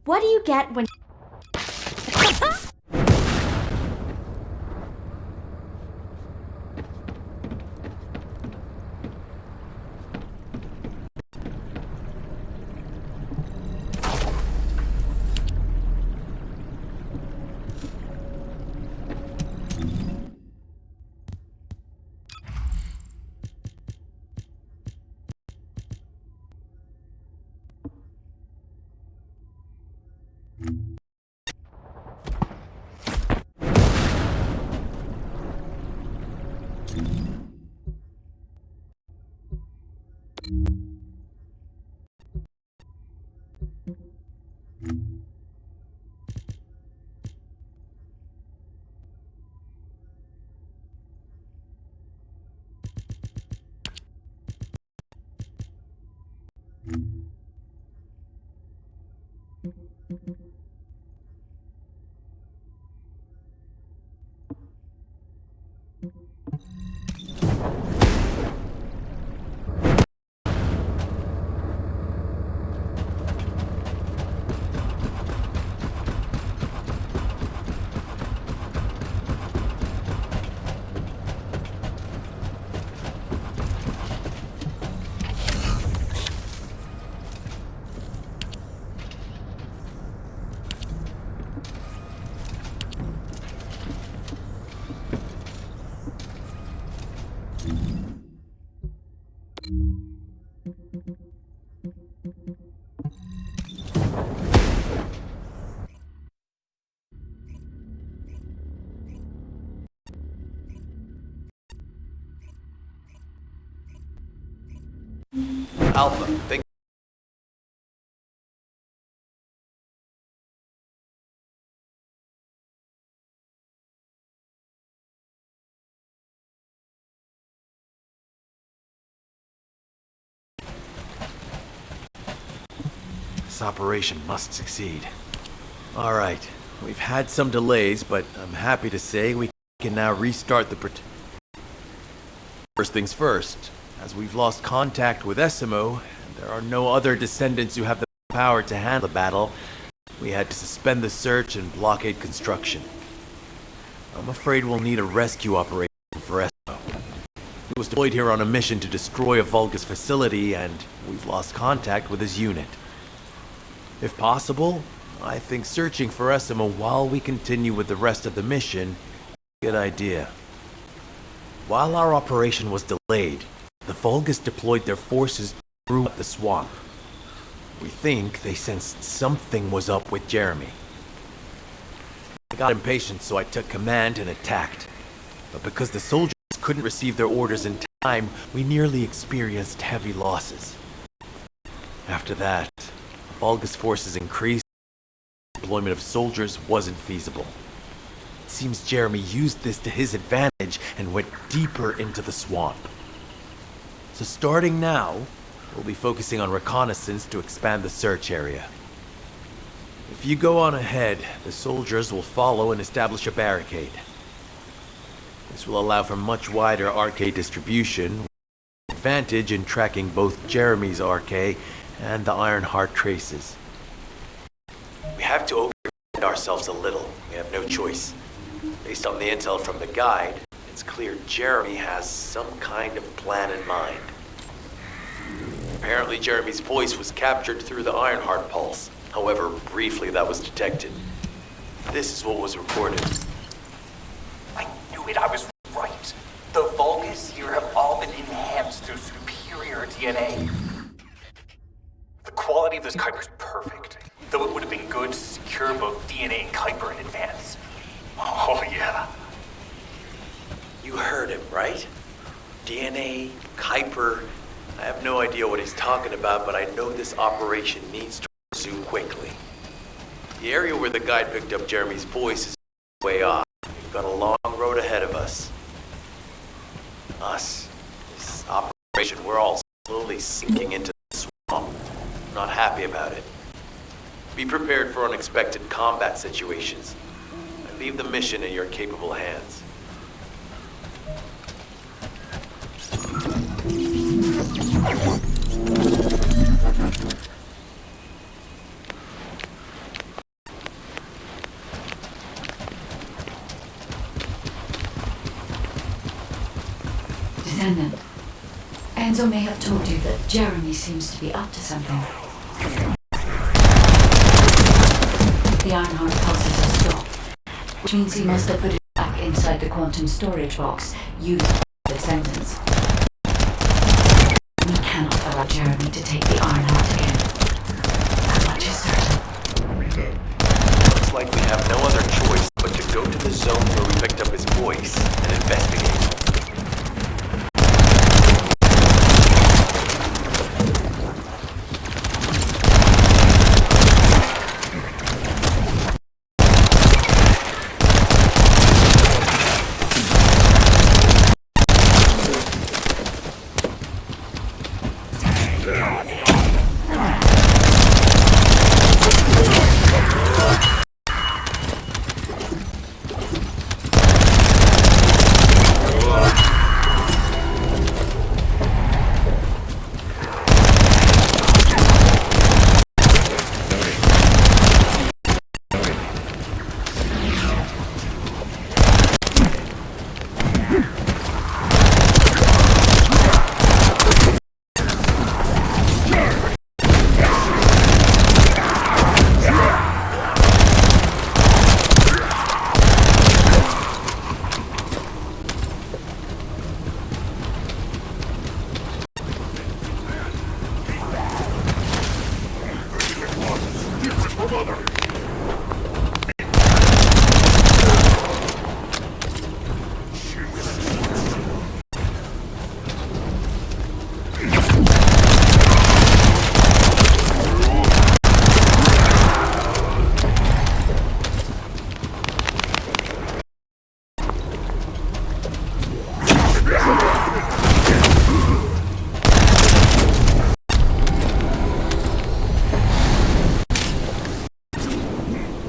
What do you get when... Alpha, think. This operation must succeed. Alright, we've had some delays, but I'm happy to say we can now restart the First things first, as we've lost contact with Essimo, and there are no other descendants who have the power to handle the battle, we had to suspend the search and blockade construction. I'm afraid we'll need a rescue operation for Essimo. He was deployed here on a mission to destroy a Vulgus facility, and we've lost contact with his unit. If possible, I think searching for Essimo while we continue with the rest of the mission is a good idea. While our operation was delayed, the Vulgus deployed their forces through the swamp. We think they sensed something was up with Jeremy. I got impatient, so I took command and attacked. But because the soldiers couldn't receive their orders in time, we nearly experienced heavy losses. After that, Vulgus forces increased, and deployment of soldiers wasn't feasible. It seems Jeremy used this to his advantage and went deeper into the swamp. So starting now, we'll be focusing on reconnaissance to expand the search area. If you go on ahead, the soldiers will follow and establish a barricade. This will allow for much wider RK distribution, with advantage in tracking both Jeremy's RK and the Ironheart traces. We have to overextend ourselves a little. We have no choice. Based on the intel from the guide, it's clear Jeremy has some kind of plan in mind. Apparently Jeremy's voice was captured through the Ironheart pulse. However, briefly that was detected. This is what was recorded. I knew it, I was right. The Vulgus here have all been enhanced through superior DNA. The quality of this Kuiper's perfect, though it would have been good to secure both DNA and Kuiper in advance. Oh yeah. You heard him, right? DNA, Kuiper. I have no idea what he's talking about, but I know this operation needs to resume quickly. The area where the guide picked up Jeremy's voice is way off. We've got a long road ahead of us. This operation, we're all slowly sinking into the swamp. I'm not happy about it. Be prepared for unexpected combat situations. I leave the mission in your capable hands. Descendant. Enzo may have told you that Jeremy seems to be up to something. The Ironheart pulses are stopped, which means he must have put it back inside the quantum storage box used by the Descendants. We cannot allow Jeremy to take the Ironheart again. That much is certain. Looks like we have no other choice but to go to the zone where we picked up his voice and investigate.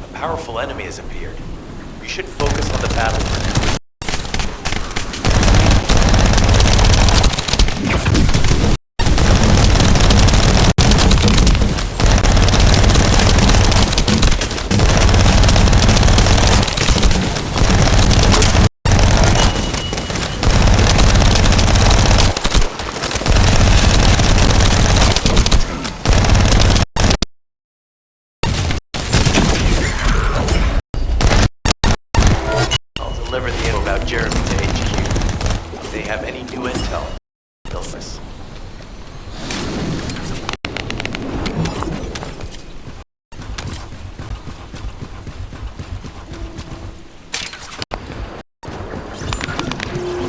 A powerful enemy has appeared. We should focus on the battle for now. Deliver the info about Jeremy to HQ. If they have any new intel, they'll miss.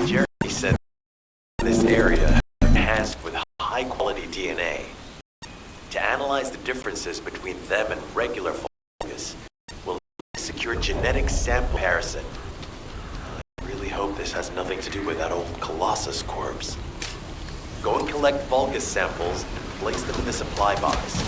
Jeremy said this area is enhanced with high-quality DNA. To analyze the differences between them and regular fungus, we'll secure genetic sample comparison. Hope this has nothing to do with that old Colossus corpse. Go and collect Vulgus samples and place them in the supply box.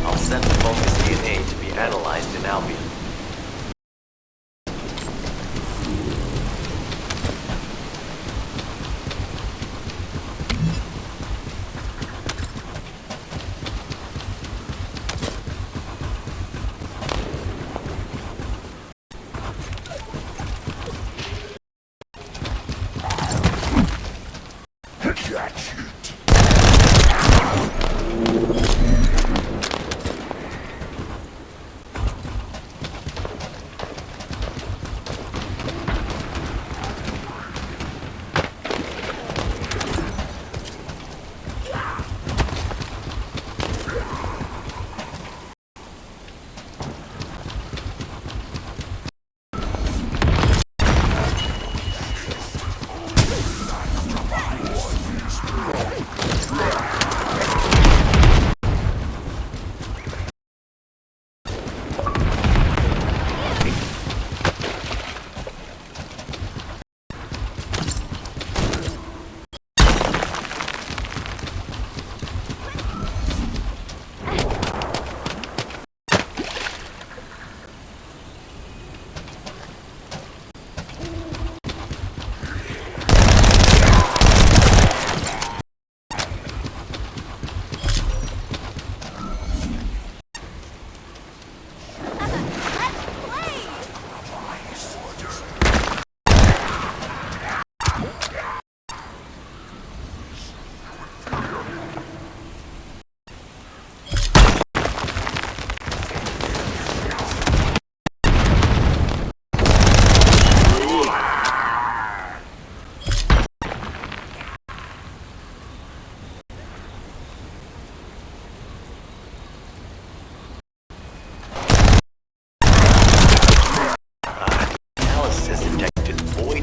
I'll send the Vulgus DNA to be analyzed in Albion.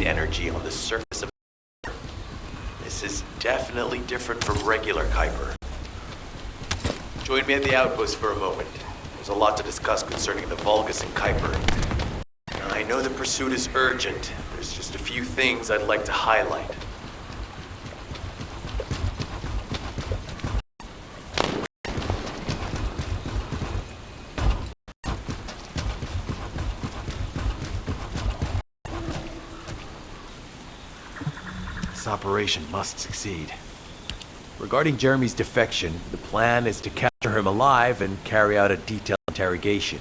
Energy on the surface of this is definitely different from regular Kuiper. Join me at the outpost for a moment. There's a lot to discuss concerning the Vulgus and Kuiper. Now, I know the pursuit is urgent. There's just a few things I'd like to highlight. This operation must succeed. Regarding Jeremy's defection, the plan is to capture him alive and carry out a detailed interrogation.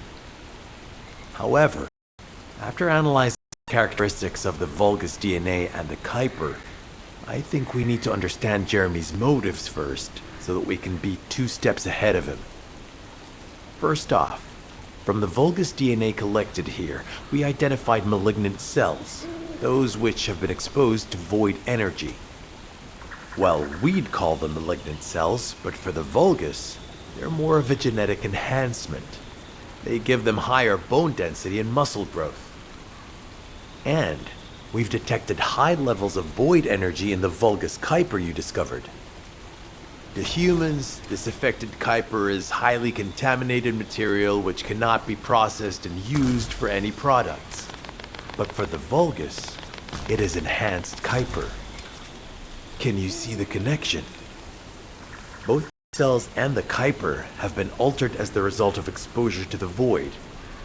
However, after analyzing the characteristics of the Vulgus DNA and the Kuiper, I think we need to understand Jeremy's motives first, so that we can be 2 steps ahead of him. First off, from the Vulgus DNA collected here, we identified malignant cells, those which have been exposed to void energy. Well, we'd call them malignant cells, but for the Vulgus, they're more of a genetic enhancement. They give them higher bone density and muscle growth. And we've detected high levels of void energy in the Vulgus Kuiper you discovered. To humans, this affected Kuiper is highly contaminated material which cannot be processed and used for any products. But for the Vulgus, it is enhanced Kuiper. Can you see the connection? Both cells and the Kuiper have been altered as the result of exposure to the void,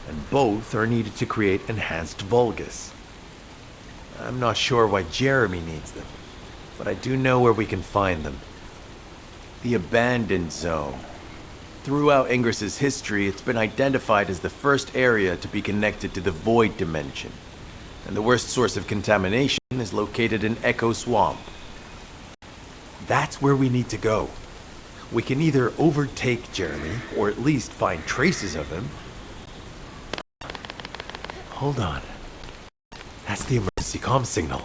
and both are needed to create enhanced Vulgus. I'm not sure why Jeremy needs them, but I do know where we can find them. The Abandoned Zone. Throughout Ingris's history, it's been identified as the first area to be connected to the Void Dimension, and the worst source of contamination is located in Echo Swamp. That's where we need to go. We can either overtake Jeremy, or at least find traces of him. Hold on. That's the emergency comm signal.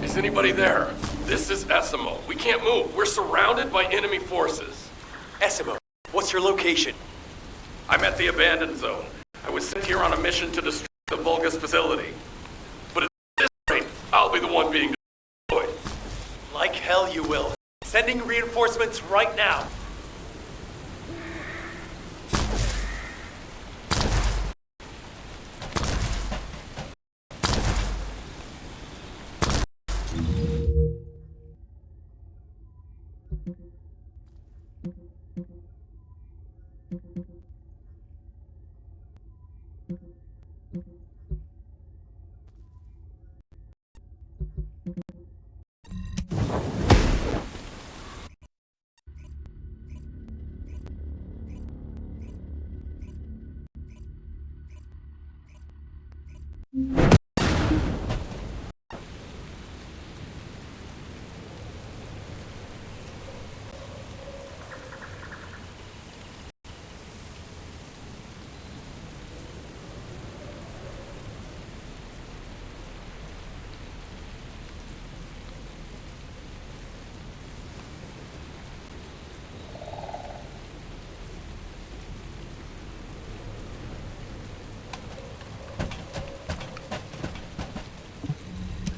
Is anybody there? This is Essimo. We can't move. We're surrounded by enemy forces. Essimo, what's your location? I'm at the Abandoned Zone. I was sent here on a mission to destroy the Vulgus facility. But at this rate, I'll be the one being destroyed. Like hell you will. Sending reinforcements right now.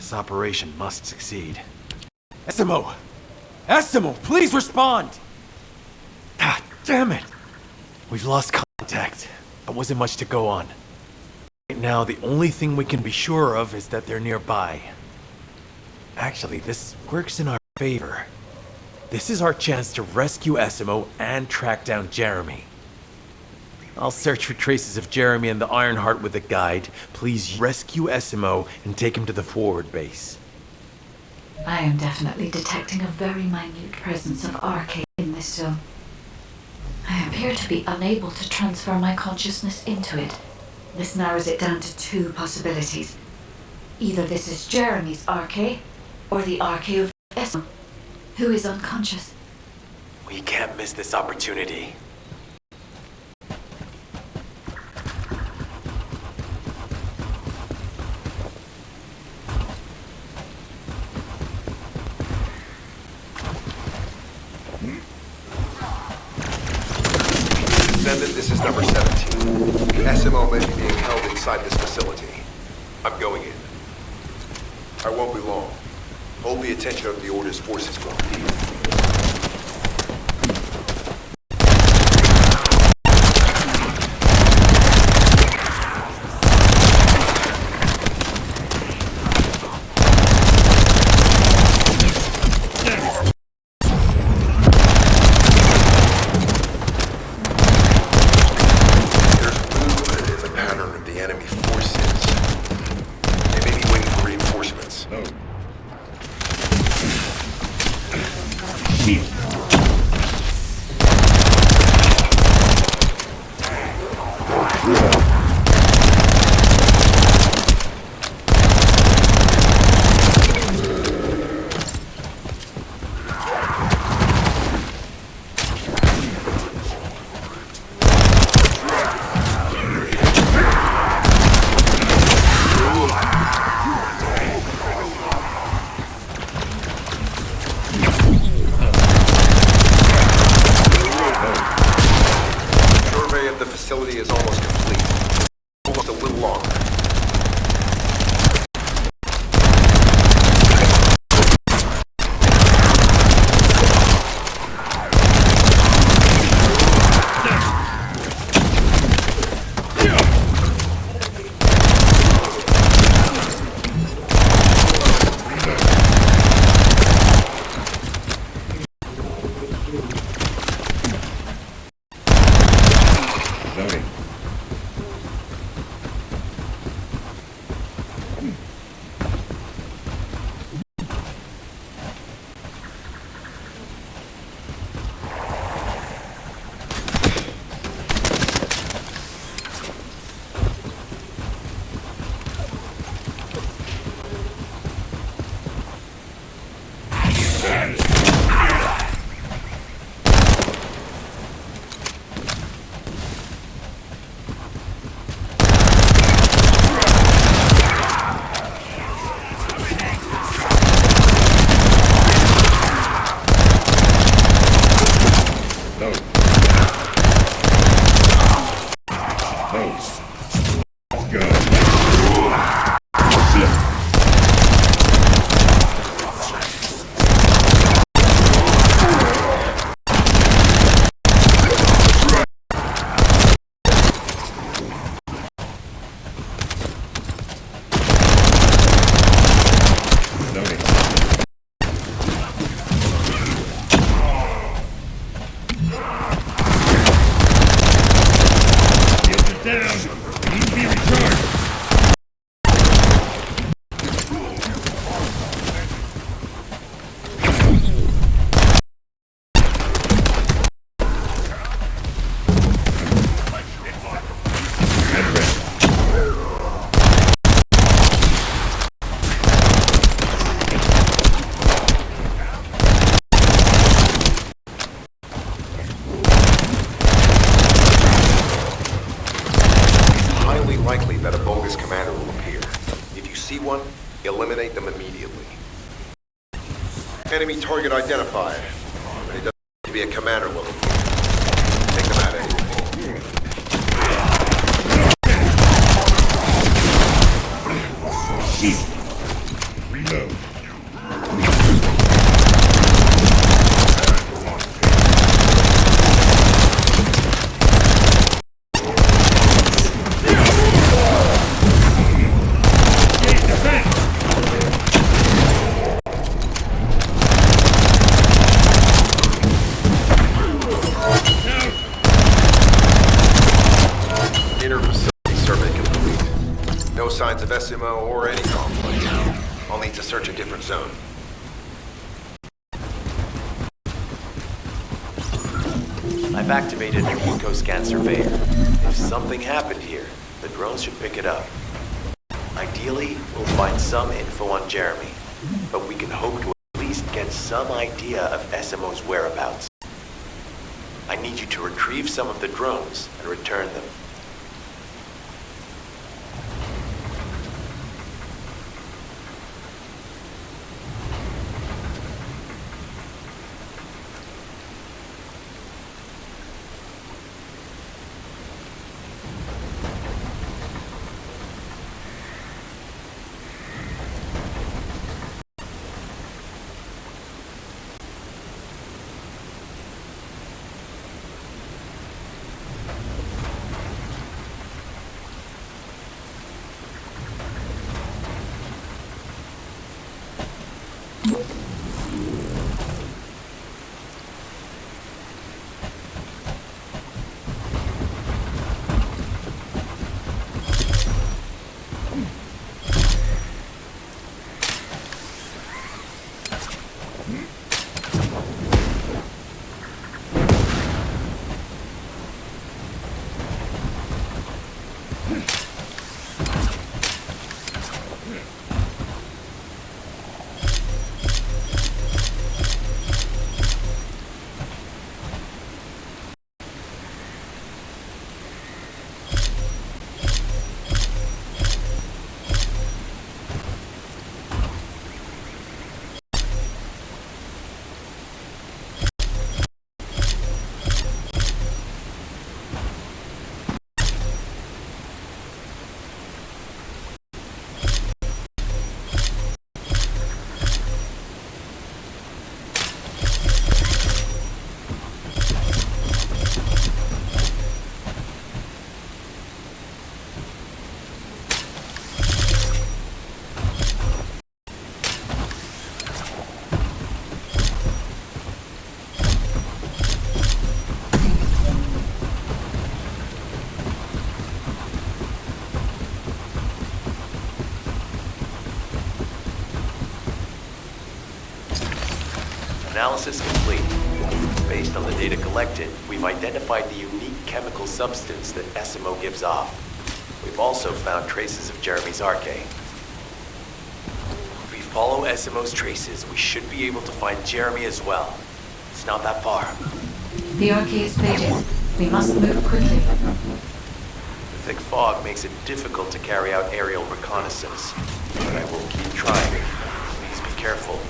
This operation must succeed. Essimo! Essimo, please respond! Ah, damn it! We've lost contact. That wasn't much to go on. Right now, the only thing we can be sure of is that they're nearby. Actually, this works in our favor. This is our chance to rescue Essimo and track down Jeremy. I'll search for traces of Jeremy and the Ironheart with a guide. Please rescue Essimo and take him to the forward base. I am definitely detecting a very minute presence of arcade in this zone. I appear to be unable to transfer my consciousness into it. This narrows it down to two possibilities. Either this is Jeremy's arcade, or the arcade of Essimo, who is unconscious. We can't miss this opportunity. Descendant, this is number 17. Essimo may be being held inside this facility. I'm going in. I won't be long. Hold the attention of the Order's forces for me. Vulgus commander will appear. If you see one, eliminate them immediately. Enemy target identified. But it doesn't need to be a commander level. Take them out anyway. Reload. Inner facility survey complete. No signs of SMO or any conflict. I'll need to search a different zone. I've activated an eco-scan surveyor. If something happened here, the drones should pick it up. Ideally, we'll find some info on Jeremy, but we can hope to at least get some idea of SMO's whereabouts. I need you to retrieve some of the drones and return them. Analysis complete. Based on the data collected, we've identified the unique chemical substance that SMO gives off. We've also found traces of Jeremy's arcade. If we follow SMO's traces, we should be able to find Jeremy as well. It's not that far. The arcade is fading. We must move quickly. The thick fog makes it difficult to carry out aerial reconnaissance, but I will keep trying. Please be careful.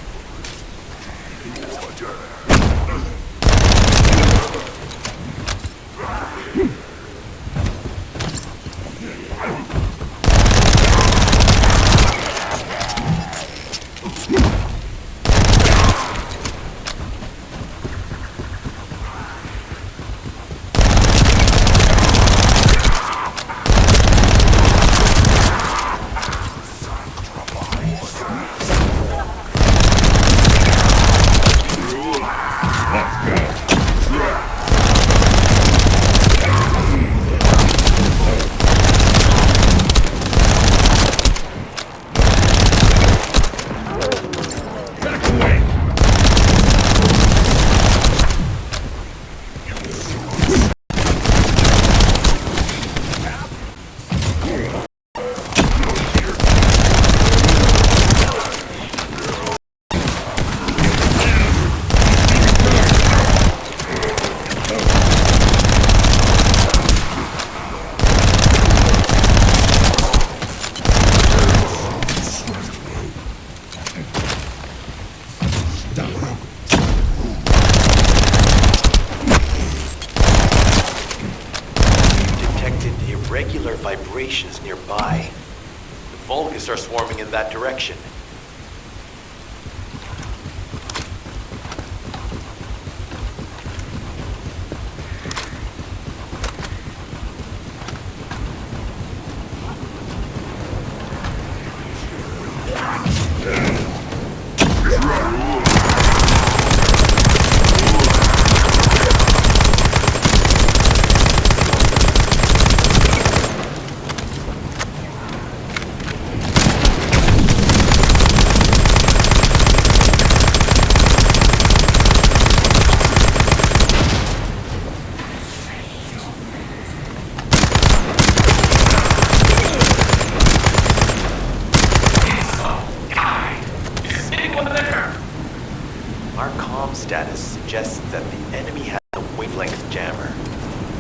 vibrations nearby. The Vulgus are swarming in that direction. Our comm status suggests that the enemy has a wavelength jammer.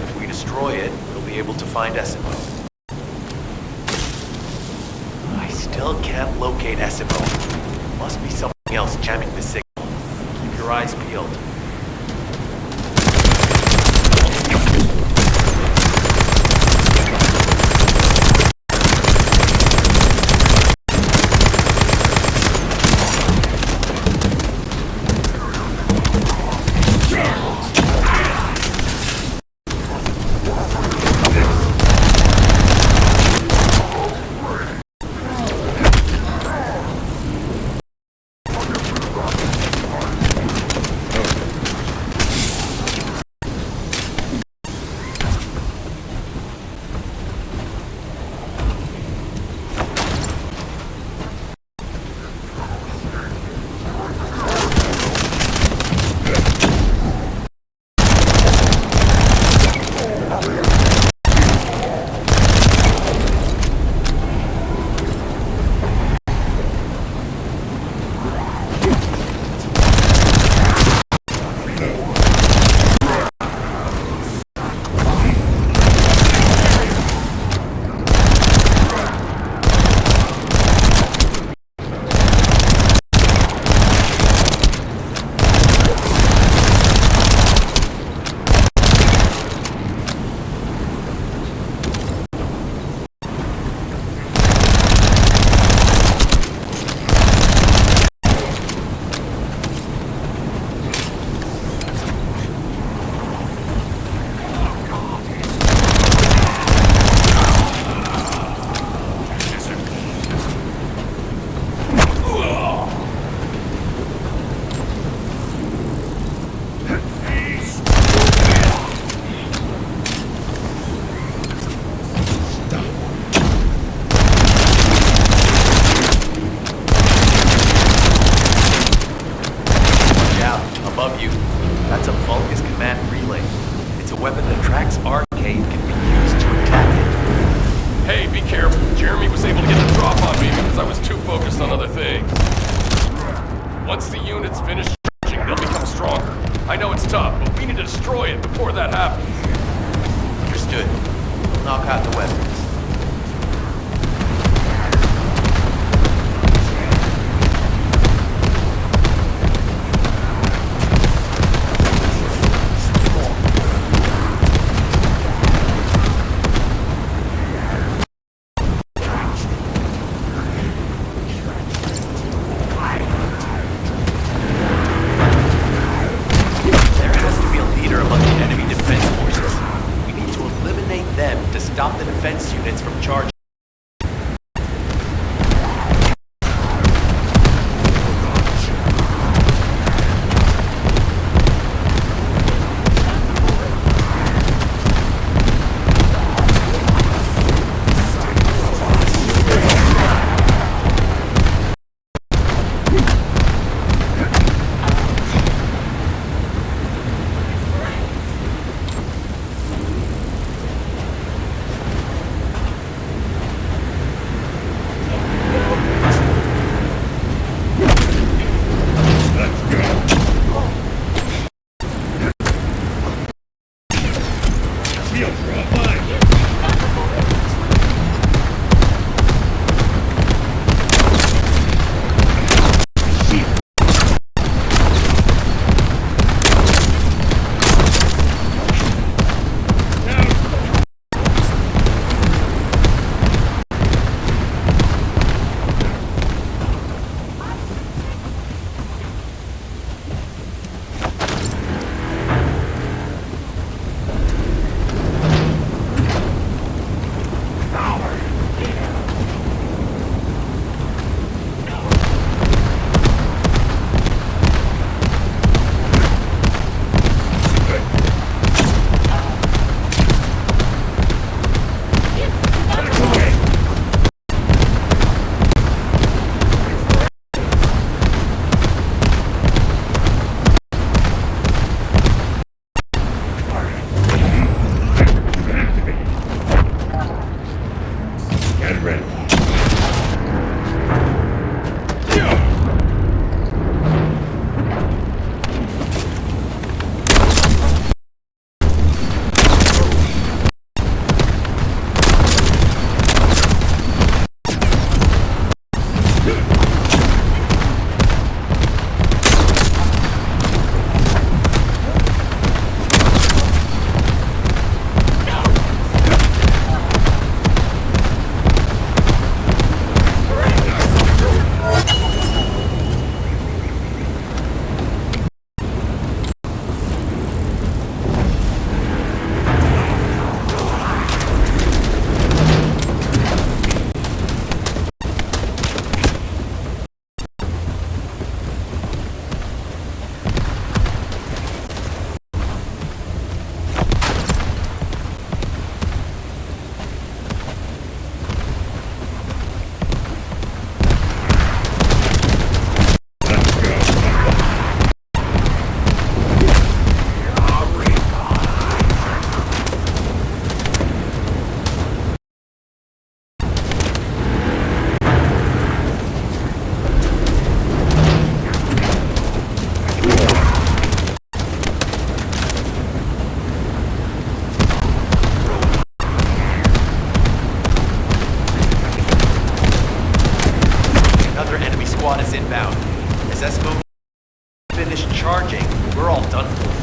If we destroy it, we'll be able to find Essimo. I still can't locate Essimo. Must be something else jamming the signal. Keep your eyes peeled. Above you. That's a Vulgus command relay. It's a weapon that tracks Arcade and can be used to attack it. Hey, be careful. Jeremy was able to get the drop on me because I was too focused on other things. Once the units finish charging, they'll become stronger. I know it's tough, but we need to destroy it before that happens. Understood. We'll knock out the weapons. Stop the defense unit. inbound. As SMO finished charging, we're all done for.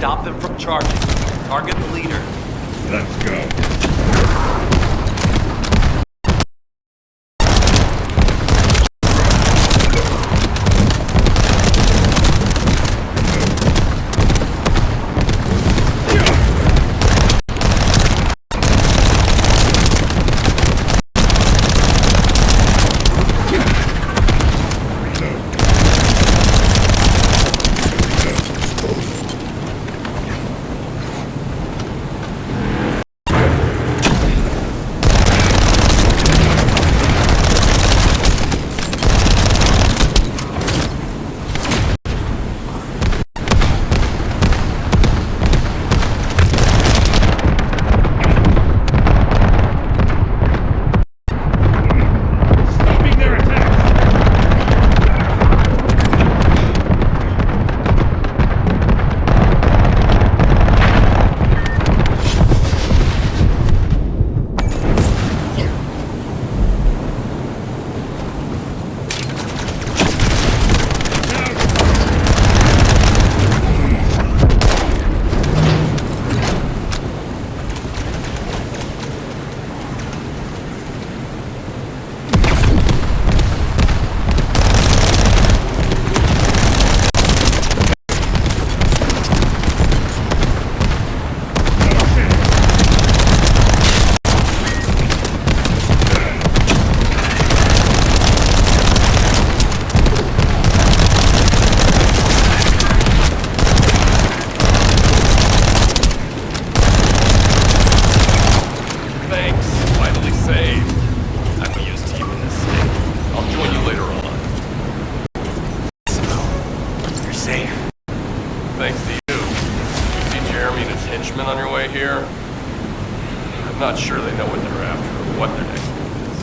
Stop them from charging. Target the leader. Let's go. On your way here? I'm not sure they know what they're after or what their next move is.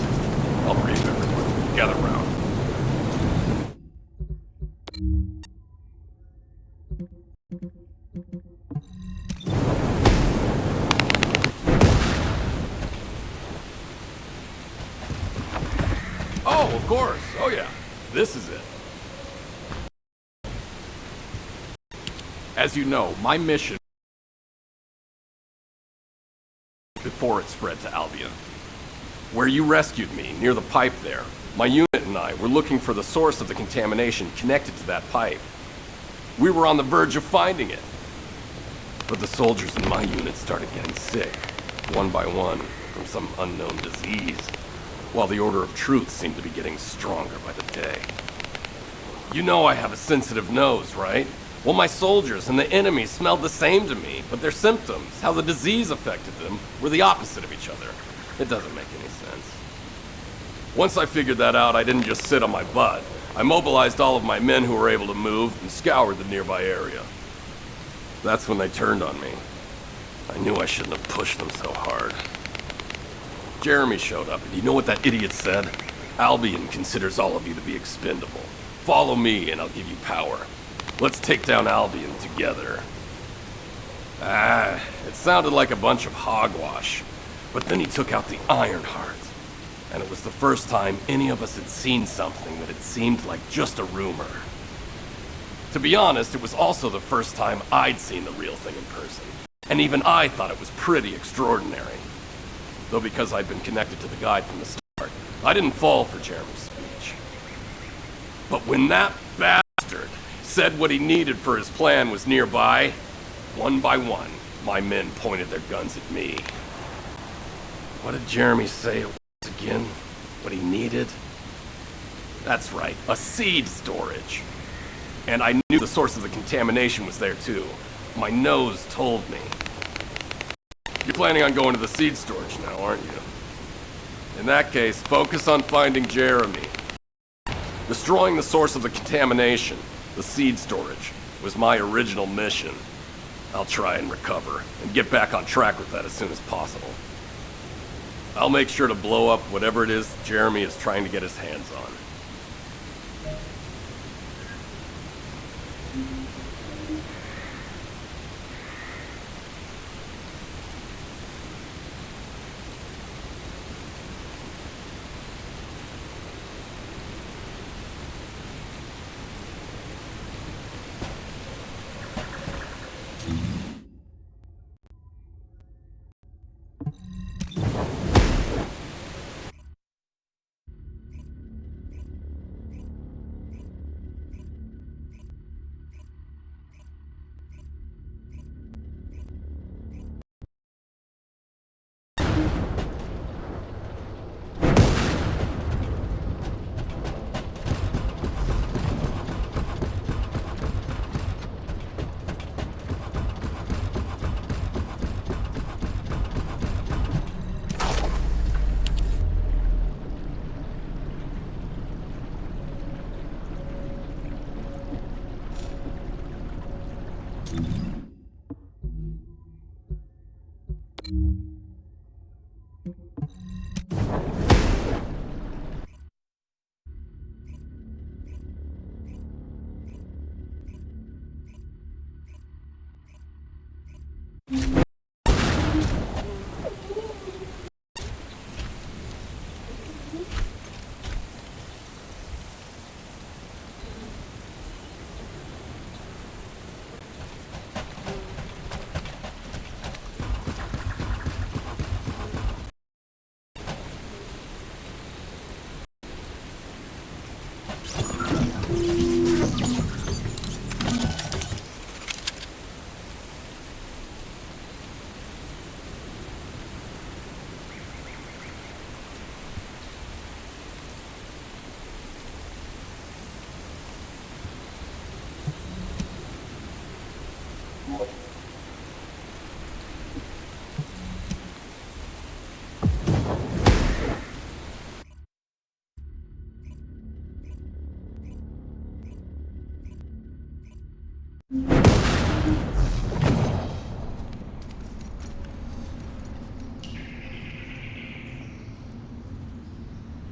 I'll brief everyone. Gather round. Oh, of course. Oh, yeah. This is it. As you know, my mission before it spread to Albion. Where you rescued me, near the pipe there, my unit and I were looking for the source of the contamination connected to that pipe. We were on the verge of finding it. But the soldiers in my unit started getting sick, one by one, from some unknown disease, while the Order of Truth seemed to be getting stronger by the day. You know I have a sensitive nose, right? Well, my soldiers and the enemy smelled the same to me, but their symptoms, how the disease affected them, were the opposite of each other. It doesn't make any sense. Once I figured that out, I didn't just sit on my butt. I mobilized all of my men who were able to move and scoured the nearby area. That's when they turned on me. I knew I shouldn't have pushed them so hard. Jeremy showed up, and you know what that idiot said? Albion considers all of you to be expendable. Follow me, and I'll give you power. Let's take down Albion together. It sounded like a bunch of hogwash. But then he took out the Ironheart. And it was the first time any of us had seen something that had seemed like just a rumor. To be honest, it was also the first time I'd seen the real thing in person. And even I thought it was pretty extraordinary. Though because I'd been connected to the guide from the start, I didn't fall for Jeremy's speech. But when that bastard said what he needed for his plan was nearby, one by one, my men pointed their guns at me. What did Jeremy say it was again? What he needed? That's right, a seed storage. And I knew the source of the contamination was there too. My nose told me. You're planning on going to the seed storage now, aren't you? In that case, focus on finding Jeremy. Destroying the source of the contamination, the seed storage, was my original mission. I'll try and recover, and get back on track with that as soon as possible. I'll make sure to blow up whatever it is Jeremy is trying to get his hands on.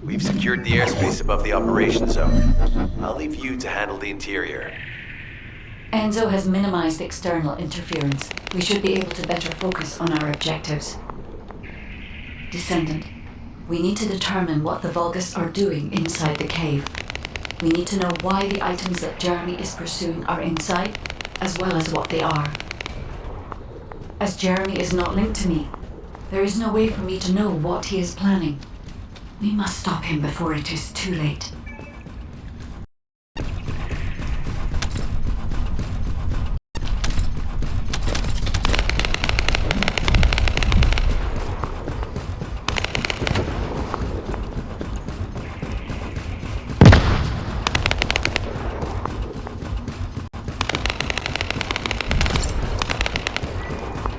We've secured the airspace above the operation zone. I'll leave you to handle the interior. Enzo has minimized external interference. We should be able to better focus on our objectives. Descendant, we need to determine what the Vulgus are doing inside the cave. We need to know why the items that Jeremy is pursuing are inside, as well as what they are. As Jeremy is not linked to me, there is no way for me to know what he is planning. We must stop him before it is too late.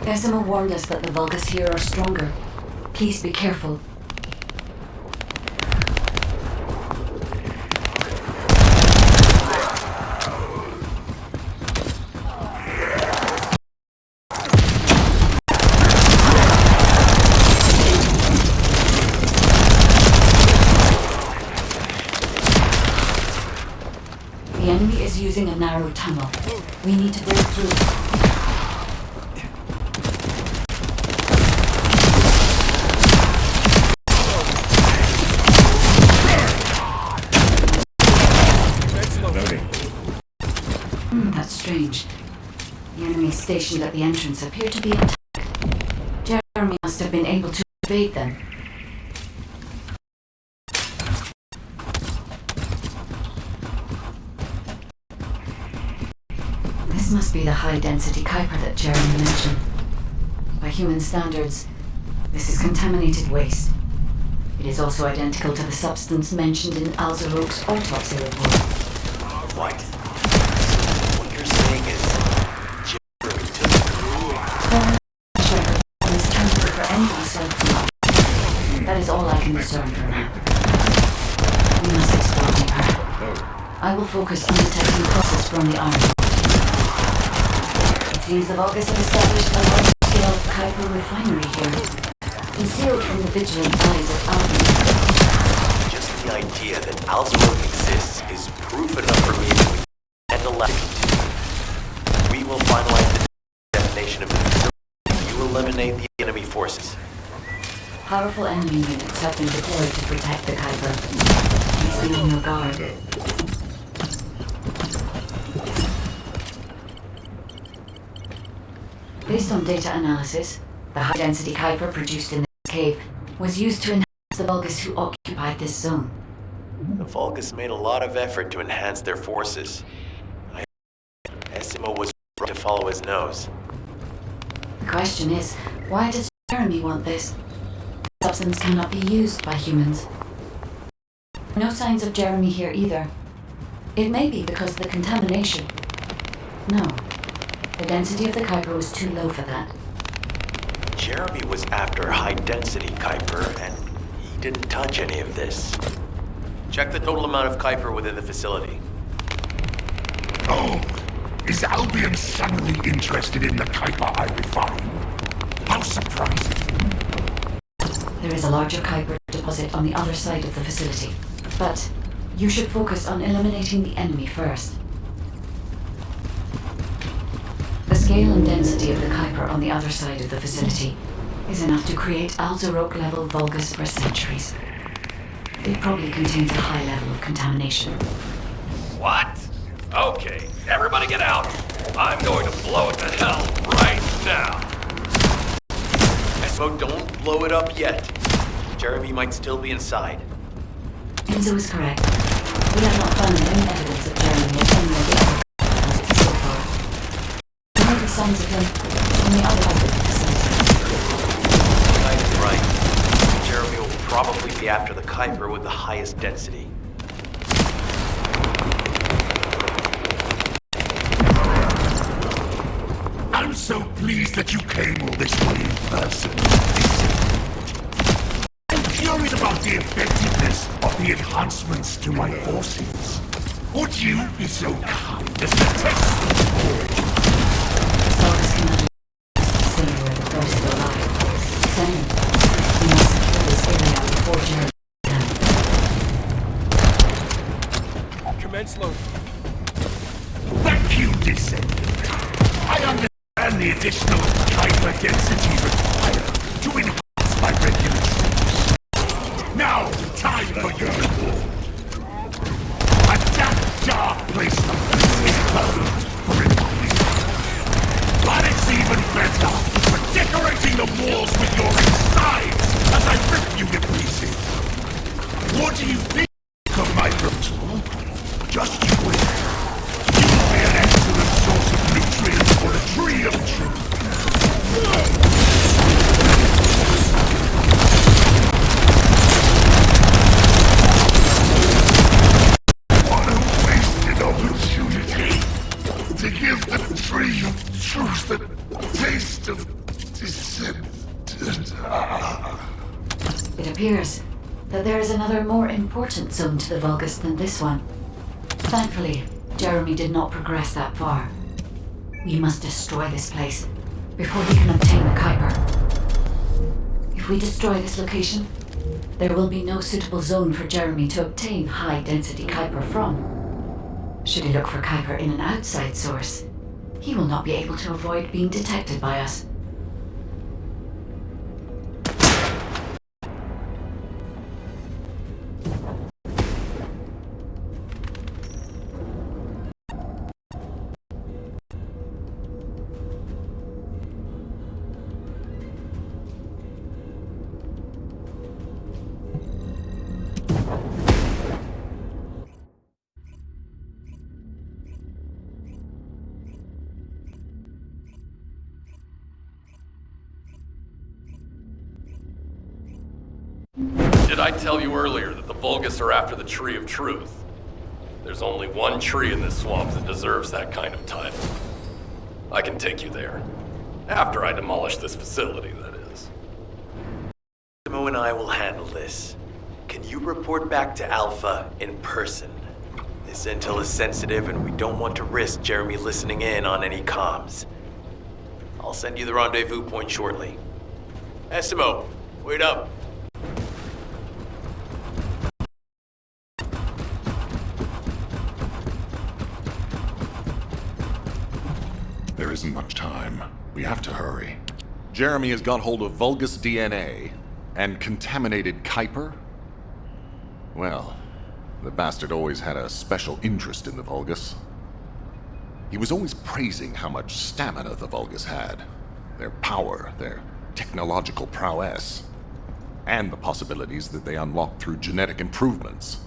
Decima warned us that the Vulgus here are stronger. Please be careful. The enemy is using a narrow tunnel. We need to break through. That's strange. The enemies stationed at the entrance appear to be attacked. Jeremy must have been able to evade them. This must be the high-density Kuiper that Jeremy mentioned. By human standards, this is contaminated waste. It is also identical to the substance mentioned in Alzarok's autopsy report. What? What you're saying is Jeremy took the crew? Shepard is transferred for any assault from. That is all I can discern for now. We must explore deeper. I will focus on detecting process from the army. It seems the Vulgus have established a large-scale Kuiper refinery here, concealed from the vigilant eyes of Albion. Just the idea that Alzarok exists is proof enough for me that we can't allow it. We will finalize the destination of the facility. You eliminate the enemy forces. Powerful enemy units have been deployed to protect the Kuiper. Please be on your guard. Based on data analysis, the high-density Kuiper produced in this cave was used to enhance the Vulgus who occupied this zone. The Vulgus made a lot of effort to enhance their forces. Decima was right to follow his nose. The question is, why does Jeremy want this? The substance cannot be used by humans. No signs of Jeremy here either. It may be because of the contamination. No. The density of the Kuiper was too low for that. Jeremy was after high-density Kuiper, and he didn't touch any of this. Check the total amount of Kuiper within the facility. Oh, is Albion suddenly interested in the Kuiper I refine? How surprising. There is a larger Kuiper deposit on the other side of the facility. But you should focus on eliminating the enemy first. The scale and density of the Kuiper on the other side of the facility is enough to create Alzarok-level Vulgus for centuries. It probably contains a high level of contamination. What? Okay, everybody get out. I'm going to blow it to hell right now. So don't blow it up yet. Jeremy might still be inside. Enzo is correct. We have not found any evidence of Jeremy at any of the other Kuipers so far. There may be signs of him on the other side of the facility. Knight is right. Jeremy will probably be after the Kuiper with the highest density. I'm so pleased that you came all this way in person. I'm curious about the effectiveness of the enhancements to my forces. Would you be so kind as to test them? Vulgus cannot be seen where the ghosts are alive. Descendant, we must secure this area before Jeremy can. Commence load. Thank you, Descendant. I understand the additional Kuiper density required to enhance my regulations. Now, time for your reward. A dark place like this is perfect for refining. But it's even better for decorating the walls with your insides as I rip you to pieces. appears that there is another more important zone to the Vulgus than this one. Thankfully, Jeremy did not progress that far. We must destroy this place before he can obtain the Kuiper. If we destroy this location, there will be no suitable zone for Jeremy to obtain high-density Kuiper from. Should he look for Kuiper in an outside source, he will not be able to avoid being detected by us. Did I tell you earlier that the Vulgus are after the Tree of Truth? There's only one tree in this swamp that deserves that kind of title. I can take you there. After I demolish this facility, that is. Mo and I will handle this. Can you report back to Alpha in person? This intel is sensitive and we don't want to risk Jeremy listening in on any comms. I'll send you the rendezvous point shortly. Essimo, wait up. There isn't much time. We have to hurry. Jeremy has got hold of Vulgus DNA and contaminated Kuiper? Well, the bastard always had a special interest in the Vulgus. He was always praising how much stamina the Vulgus had, their power, their technological prowess, and the possibilities that they unlocked through genetic improvements.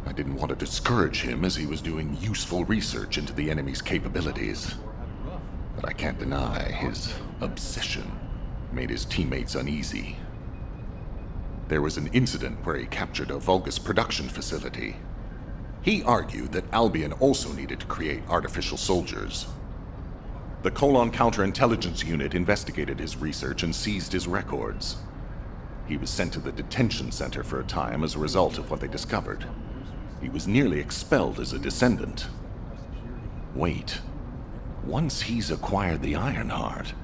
I didn't want to discourage him as he was doing useful research into the enemy's capabilities. But I can't deny his obsession made his teammates uneasy. There was an incident where he captured a Vulgus production facility. He argued that Albion also needed to create artificial soldiers. The Colon Counterintelligence Unit investigated his research and seized his records. He was sent to the detention center for a time as a result of what they discovered. He was nearly expelled as a Descendant. Wait. Once he's acquired the Ironheart,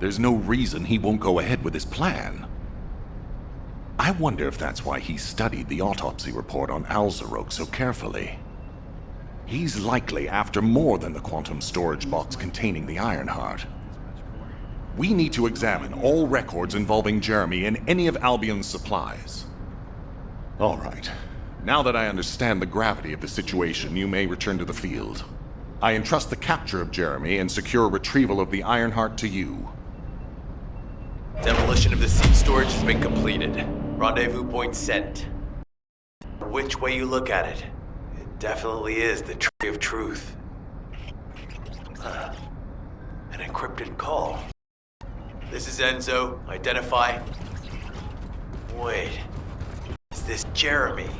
there's no reason he won't go ahead with his plan. I wonder if that's why he studied the autopsy report on Alzarok so carefully. He's likely after more than the quantum storage box containing the Ironheart. We need to examine all records involving Jeremy and any of Albion's supplies. All right. Now that I understand the gravity of the situation, you may return to the field. I entrust the capture of Jeremy and secure retrieval of the Ironheart to you. Demolition of the seed storage has been completed. Rendezvous point sent. Which way you look at it, it definitely is the Tree of Truth. An encrypted call. This is Enzo. Identify. Wait. Is this Jeremy?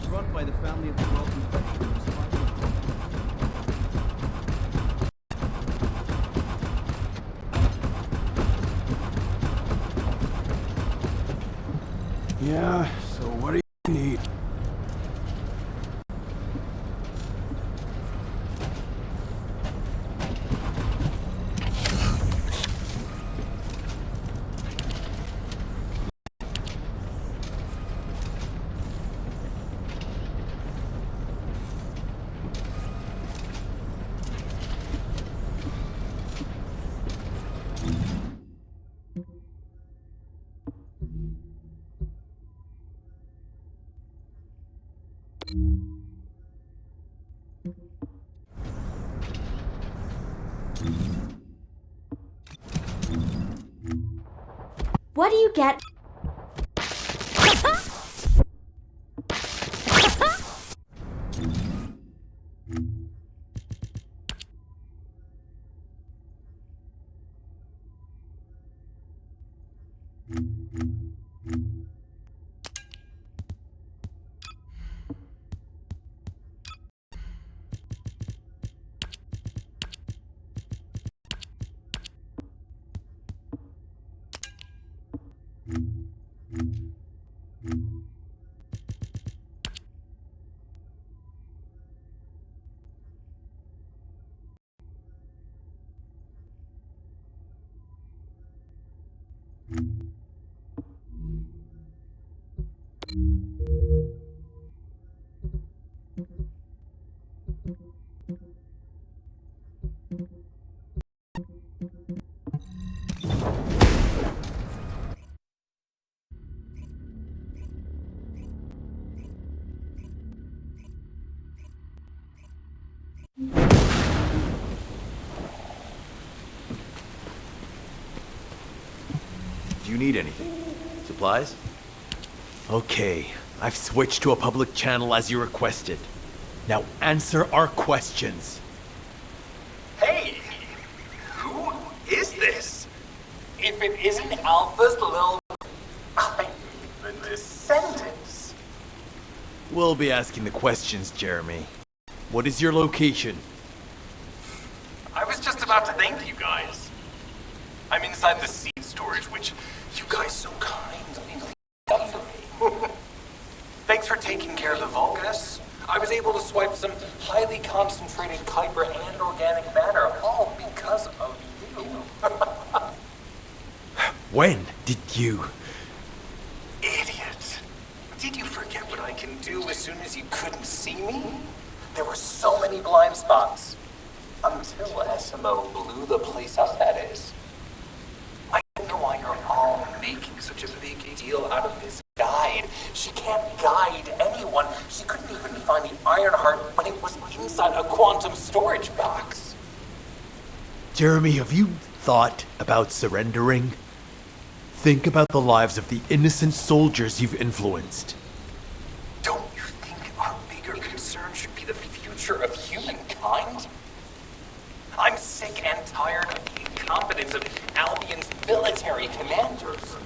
Brought by the family of the World Confectioners. Yeah, so what do you need? What do you get? you need anything? Supplies? Okay, I've switched to a public channel as you requested. Now answer our questions. Hey! Who is this? If it isn't Alpha's little... I mean, the Descendants. We'll be asking the questions, Jeremy. What is your location? I was just about to thank you guys. I'm inside the seed storage, which you guys so kindly cleaned up for me. Thanks for taking care of the Vulgus. I was able to swipe some highly concentrated Kuiper and organic matter, all because of you. When did you? Idiot. Did you forget what I can do as soon as you couldn't see me? There were so many blind spots. Until SMO blew the place up, that is. I don't know why you're all making such a big deal out of this guide. She can't guide anyone. She couldn't even find the Ironheart when it was inside a quantum storage box. Jeremy, have you thought about surrendering? Think about the lives of the innocent soldiers you've influenced. Don't you think our bigger concern should be the future of humankind? I'm sick and tired of the incompetence of Albion's military commanders.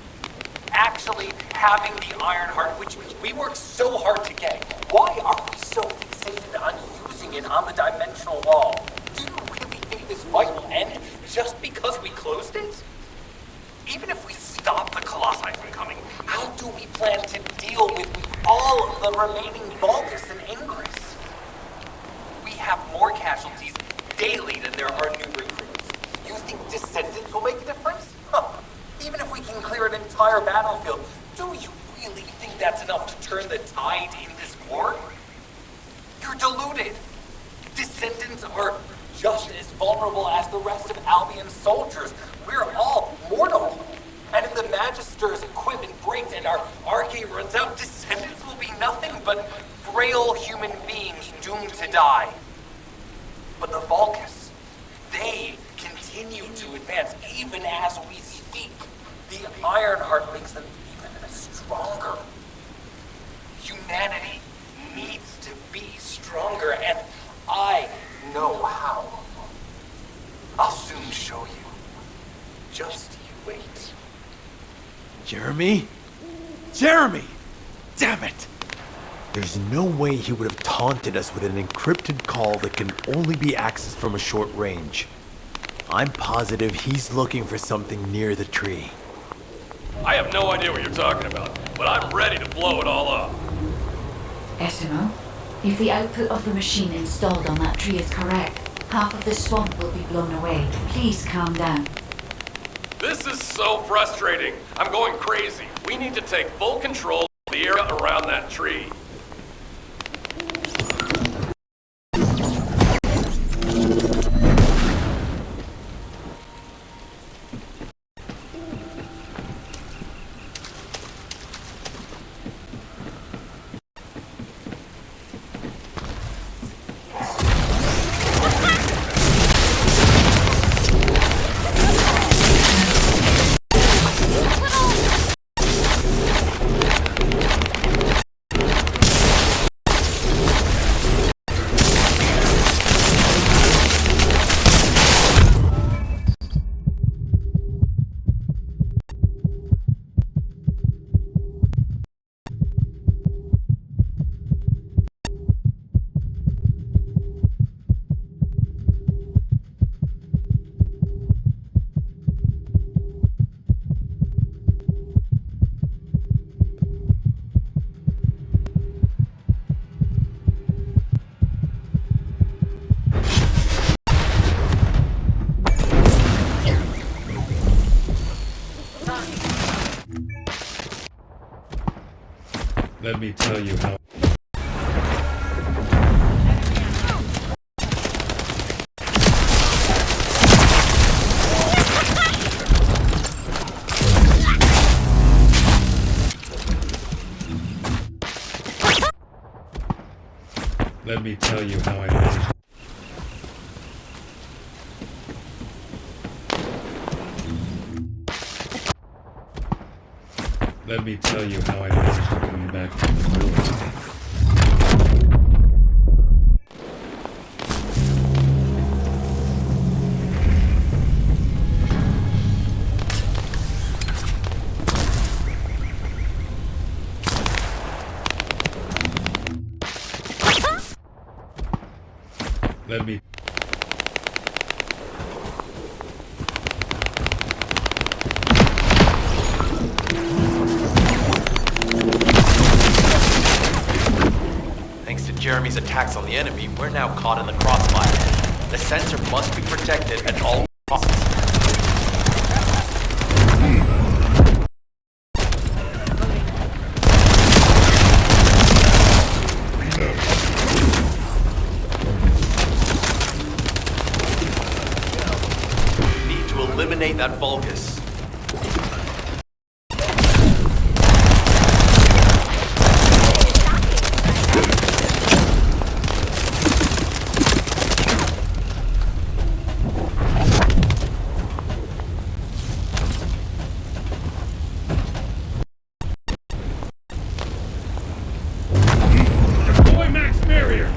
Actually having the Ironheart, which we worked so hard to get, why are we so fixated on using it on the dimensional wall? Do you really think this fight will end just because we closed it? Even if we stop the Colossi from coming, how do we plan to deal with all of the remaining Vulgus and Ingress? We have more casualties daily than there are new recruits. You think Descendants will make a difference? Huh. Even if we can clear an entire battlefield, do you really think that's enough to turn the tide in this war? You're deluded. Descendants are just as vulnerable as the rest of Albion's soldiers. We're all mortal. And if the Magister's equipment breaks and our arcade runs out, Descendants will be nothing but frail human beings doomed to die. But the Vulgus, they continue to advance even as we speak. The Ironheart makes them even stronger. Humanity needs to be stronger, and I know how. I'll soon show you. Just you wait. Jeremy? Jeremy! Damn it! There's no way he would have taunted us with an encrypted call that can only be accessed from a short range. I'm positive he's looking for something near the tree. I have no idea what you're talking about, but I'm ready to blow it all up. SMO, if the output of the machine installed on that tree is correct, half of the swamp will be blown away. Please calm down. This is so frustrating. I'm going crazy. We need to take full control of the area around that tree. Let me tell you how. Let me tell you how I managed. Let me tell you how I managed to come back from the ruins. Let me. Thanks to Jeremy's attacks on the enemy, we're now caught in the crossfire. The sensor must be protected at all costs. Need to eliminate that Vulgus. Deploy max barrier!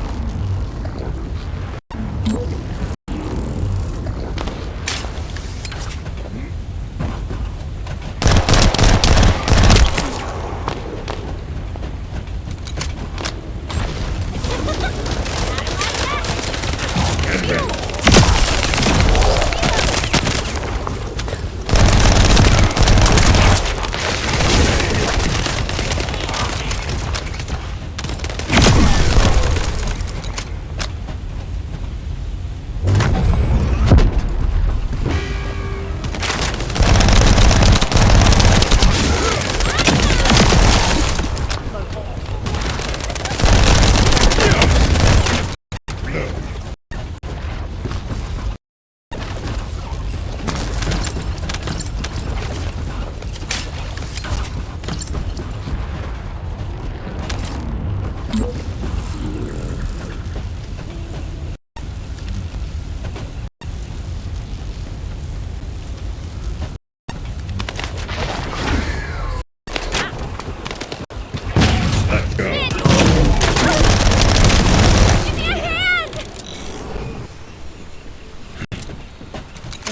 Let's go.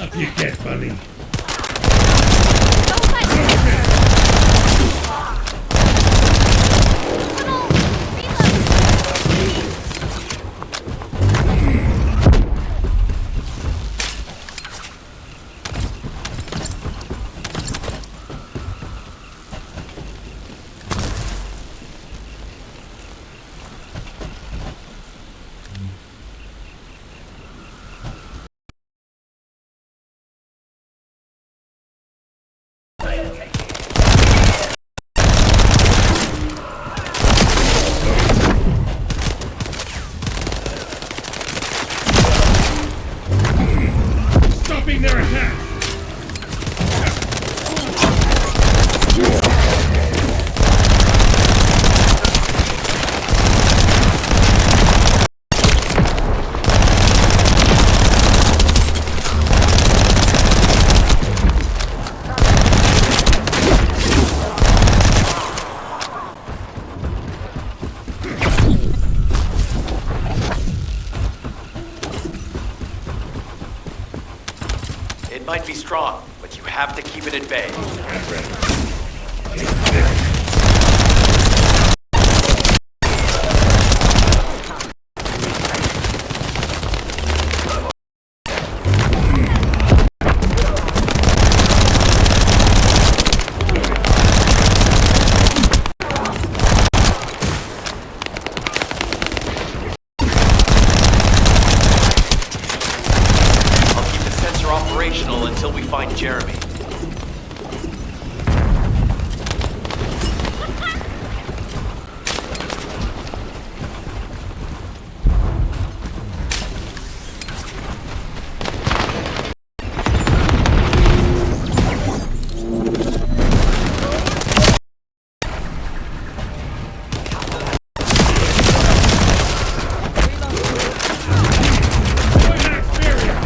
Up you get, buddy. Stopping their attack! It might be strong, but you have to keep it at bay. I'll keep the sensor operational until we find Jeremy. Deploy max barrier!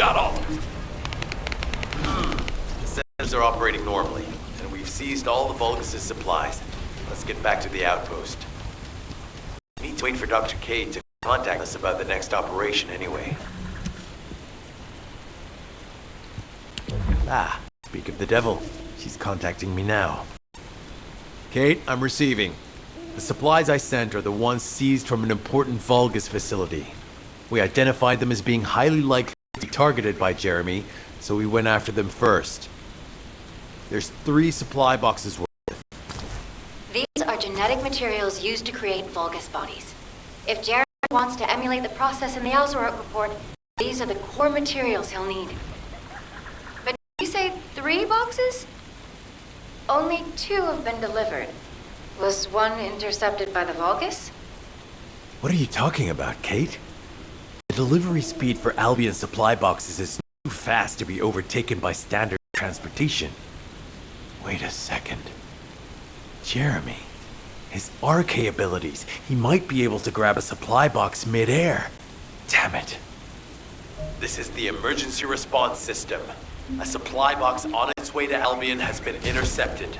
got all of it. The centers are operating normally, and we've seized all the Vulgus' supplies. Let's get back to the outpost. We need to wait for Dr. K to contact us about the next operation anyway. Ah, speak of the devil. She's contacting me now. Kate, I'm receiving. The supplies I sent are the ones seized from an important Vulgus facility. We identified them as being highly likely to be targeted by Jeremy, so we went after them first. There's 3 supply boxes worth. These are genetic materials used to create Vulgus bodies. If Jeremy wants to emulate the process in the Alzarot report, these are the core materials he'll need. But did you say 3 boxes? Only 2 have been delivered. Was one intercepted by the Vulgus? What are you talking about, Kate? The delivery speed for Albion supply boxes is too fast to be overtaken by standard transportation. Wait a second. Jeremy. His RK abilities. He might be able to grab a supply box mid-air. Damn it. This is the emergency response system. A supply box on its way to Albion has been intercepted.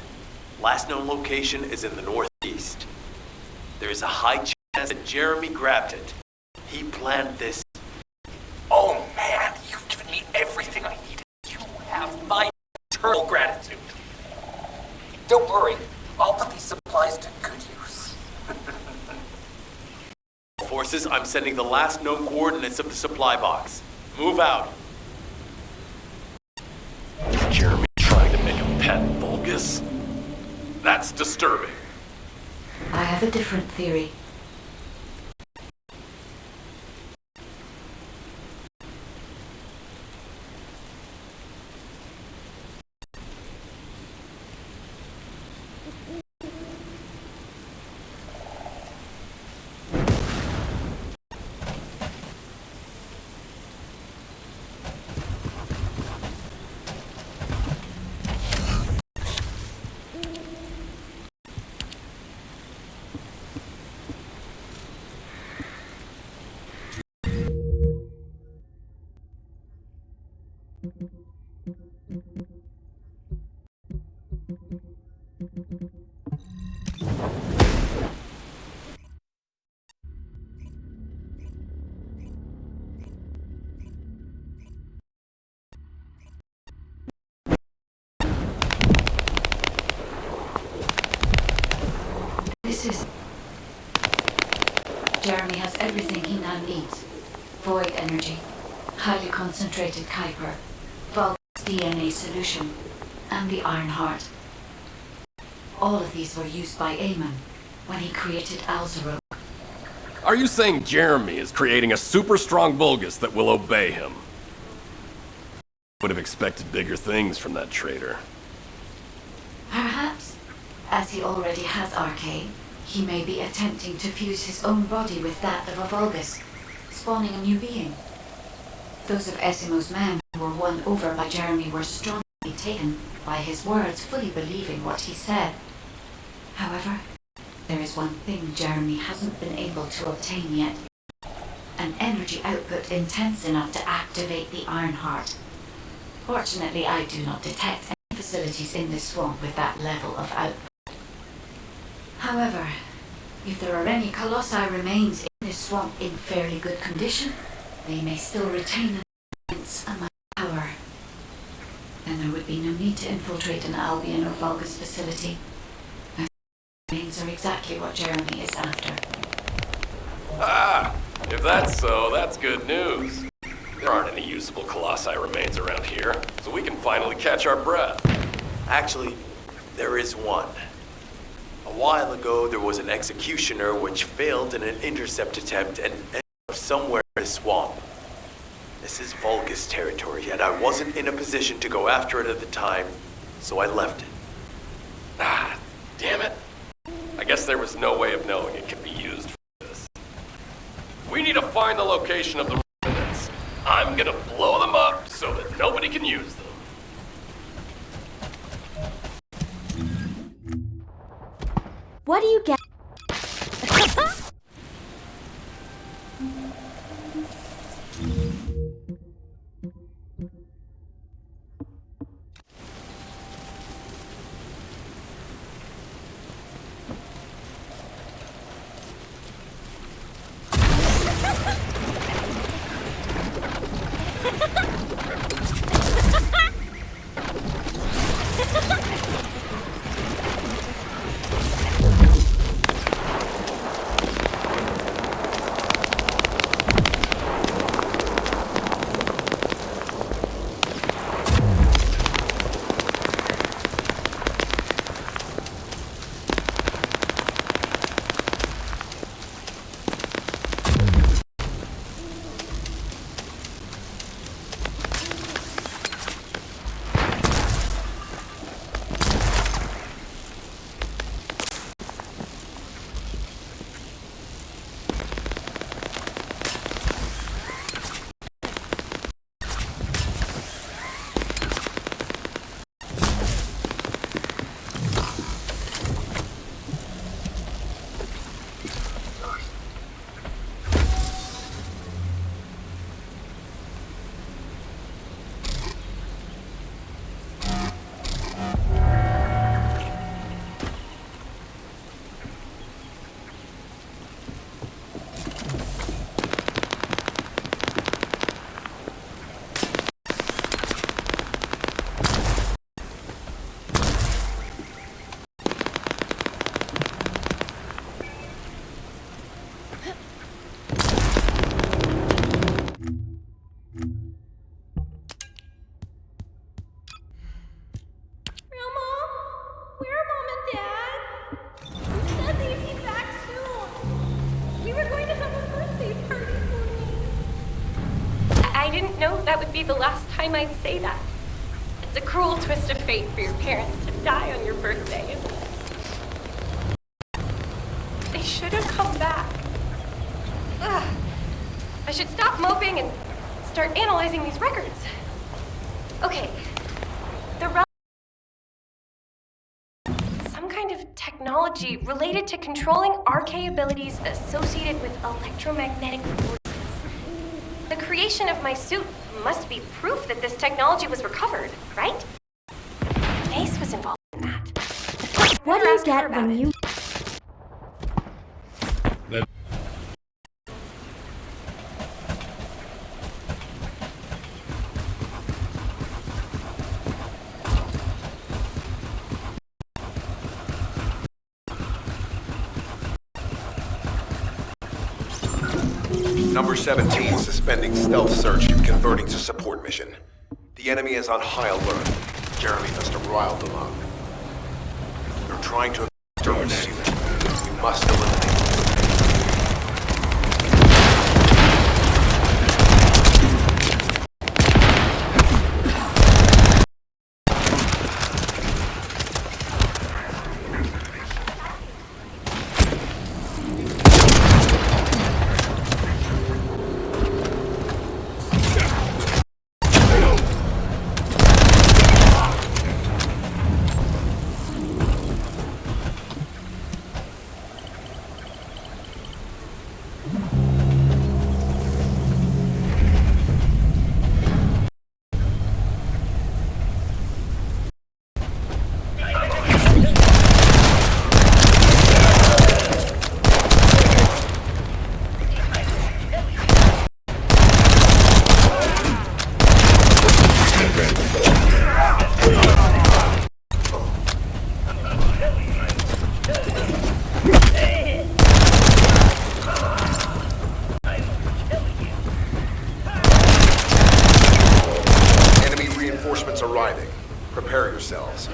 Last known location is in the northeast. There is a high chance that Jeremy grabbed it. He planned this. Oh man, you've given me everything I needed. You have my eternal gratitude. Don't worry, I'll put these supplies to good use. Forces, I'm sending the last known coordinates of the supply box. Move out. Is Jeremy trying to make a pet Vulgus? That's disturbing. I have a different theory. Jeremy has everything he now needs. Void energy, highly concentrated Kuiper, Vulgus DNA solution, and the Iron Heart. All of these were used by Eamon when he created Alzarot. Are you saying Jeremy is creating a super strong Vulgus that will obey him? Would have expected bigger things from that traitor. Perhaps, as he already has RK, he may be attempting to fuse his own body with that of a Vulgus, spawning a new being. Those of Esimo's men who were won over by Jeremy were strongly taken by his words, fully believing what he said. However, there is one thing Jeremy hasn't been able to obtain yet. An energy output intense enough to activate the Iron Heart. Fortunately, I do not detect any facilities in this swamp with that level of output. However, if there are any Colossi remains in this swamp in fairly good condition, they may still retain an immense amount of power. Then there would be no need to infiltrate an Albion or Vulgus facility. As remains are exactly what Jeremy is after. Ah! If that's so, that's good news. There aren't any usable Colossi remains around here, so we can finally catch our breath. Actually, there is one. A while ago, there was an executioner which failed in an intercept attempt and ended up somewhere in a swamp. This is Vulgus territory, and I wasn't in a position to go after it at the time, so I left it. Ah, damn it. I guess there was no way of knowing it could be used for this. We need to find the location of the remnants. I'm gonna blow them up so that nobody can use them. What do you get? that would be the last time I'd say that. It's a cruel twist of fate for your parents to die on your birthday, isn't it? They should have come back. Ugh. I should stop moping and start analyzing these records. Okay. The some kind of technology related to controlling RK abilities associated with electromagnetic forces. The creation of my suit must be proof that this technology was recovered, right? Mace was involved in that. What do you get when you... Number 17 suspending stealth search and converting to support mission. The enemy is on high alert. Jeremy must have riled them up. They're trying to extort suit. We must eliminate them. Arriving. Prepare yourselves.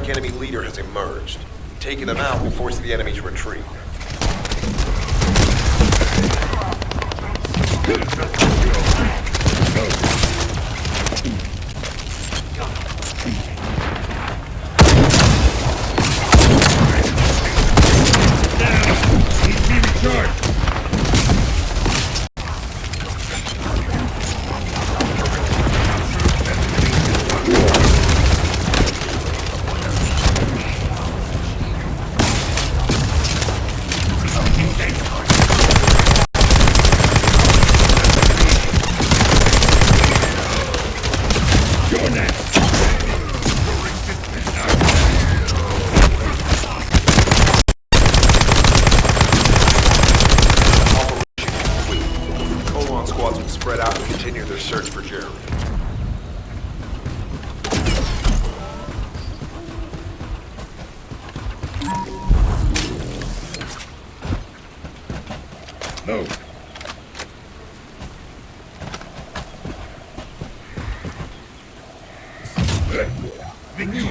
Enemy leader has emerged. Taking them out will force the enemy to retreat. Spread out and continue their search for Jeremy. No. The new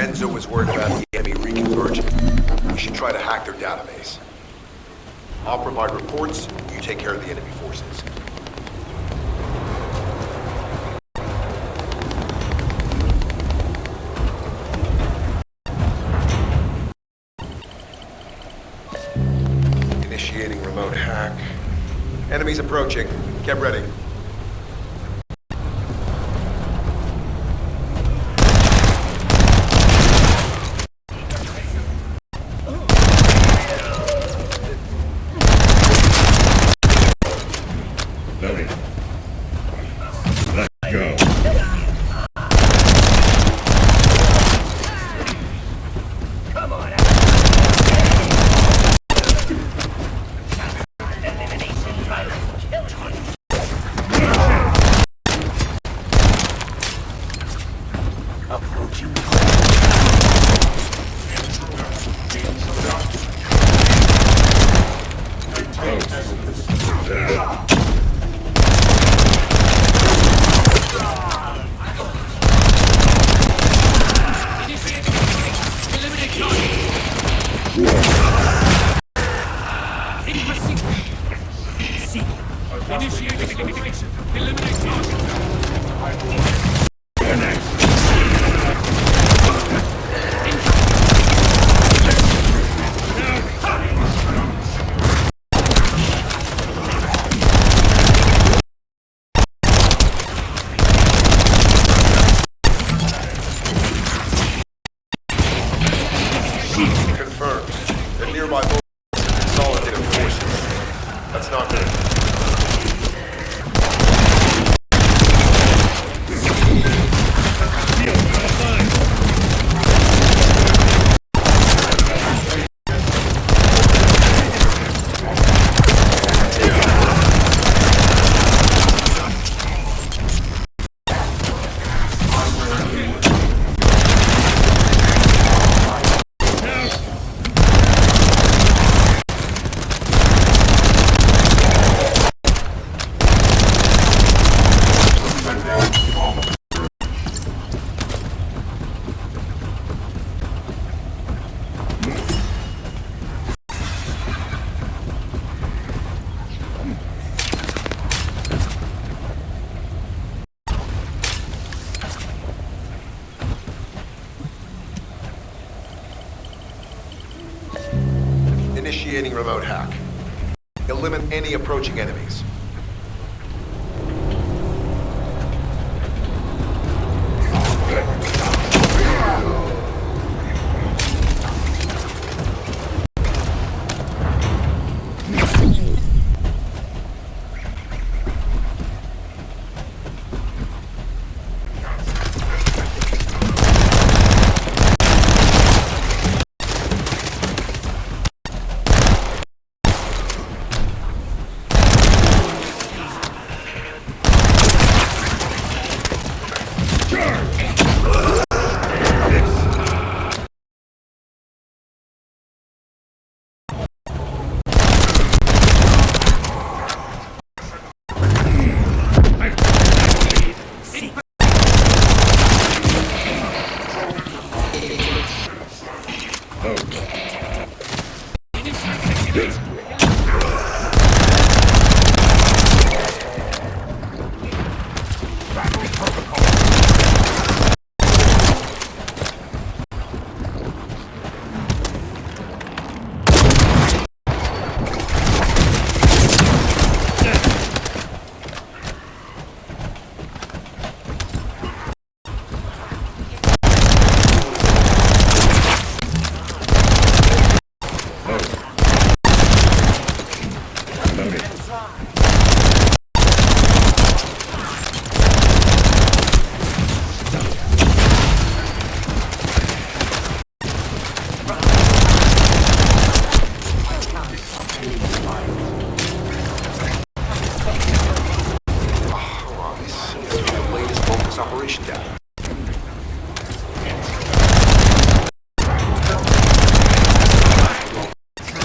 Enzo was worried about the enemy reconverging. We should try to hack their database. I'll provide reports, you take care of the enemy forces. Initiating remote hack. Enemies approaching. Get ready. loading. Let's go. Confirmed. The nearby buildings have consolidated forces. That's not good. Initiating remote hack. Eliminate any approaching enemies.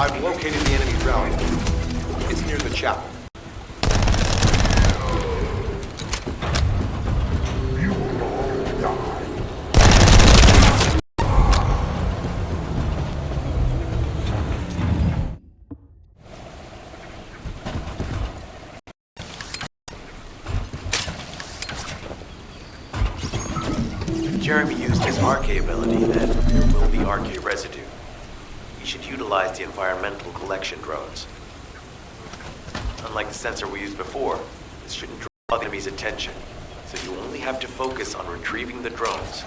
I've located the enemy rally point. It's near the chapel. You will all die. If Jeremy used his RK ability, then there will be RK residue. We should utilize the environmental collection drones. Unlike the sensor we used before, this shouldn't draw the enemy's attention, so you only have to focus on retrieving the drones.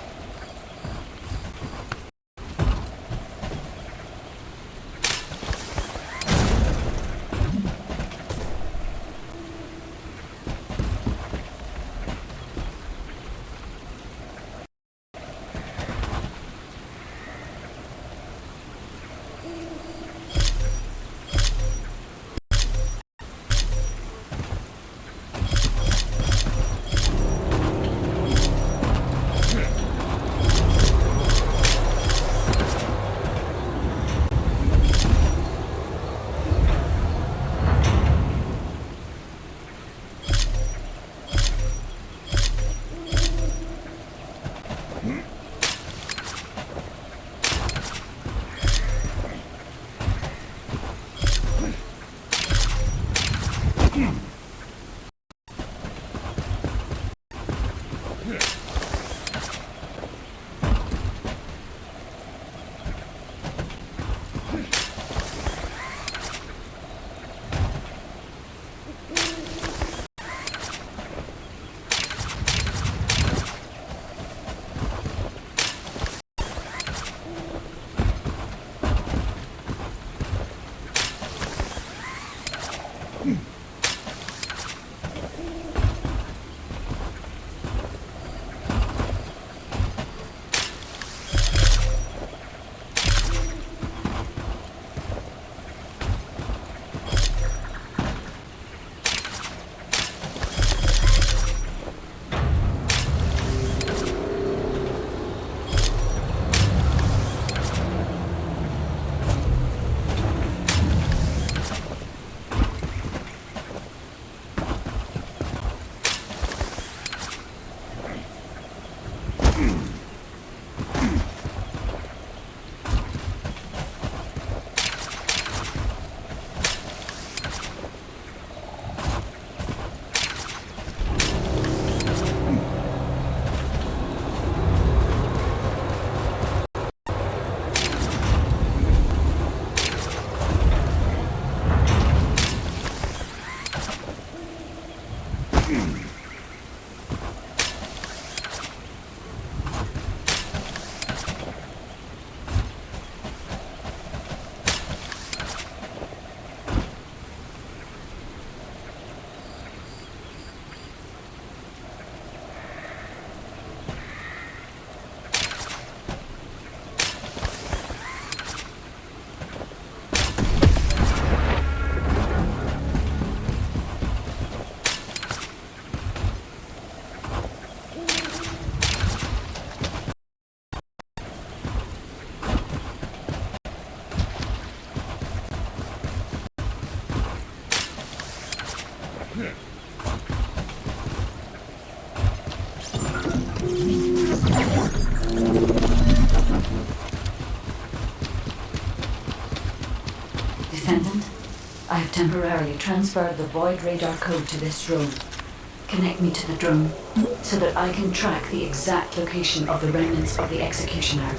Descendant, I have temporarily transferred the Void radar code to this drone. Connect me to the drone so that I can track the exact location of the remnants of the executioner.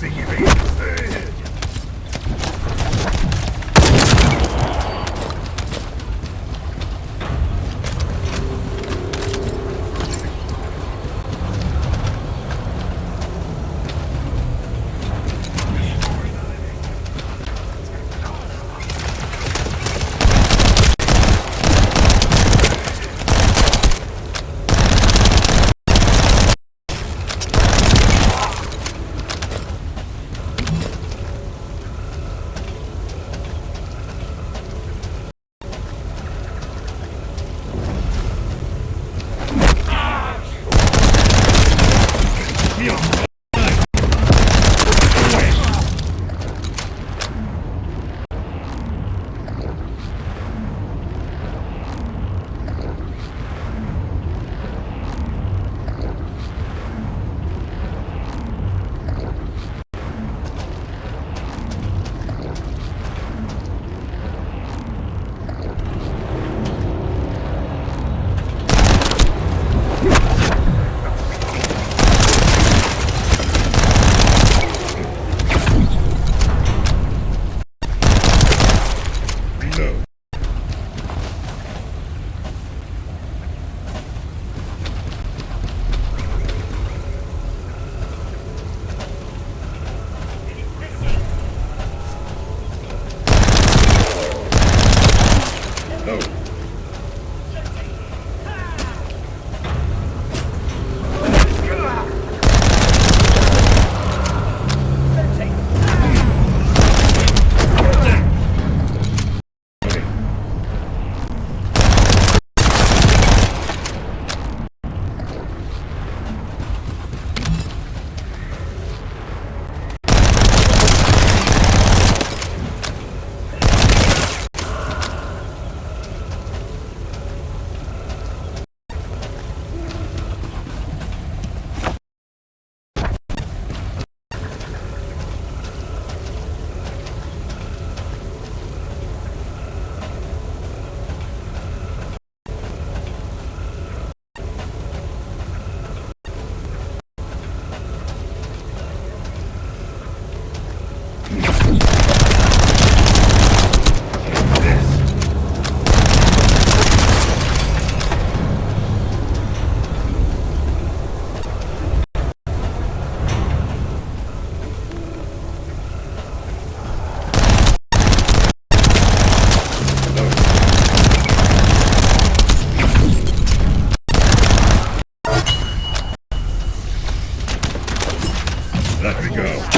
losing it. Let me go.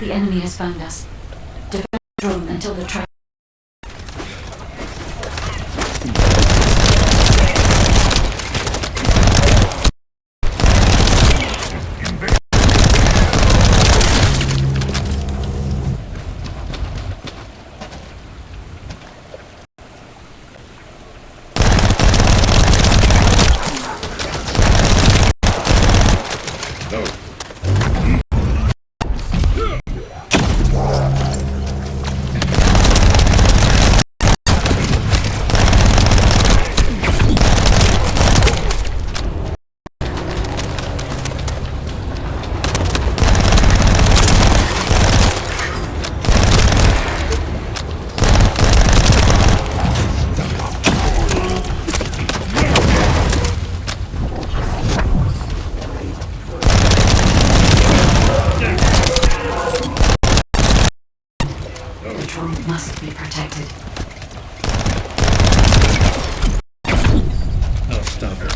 The enemy has found us. Defend the drone until the track. Must be protected. Oh, stop it.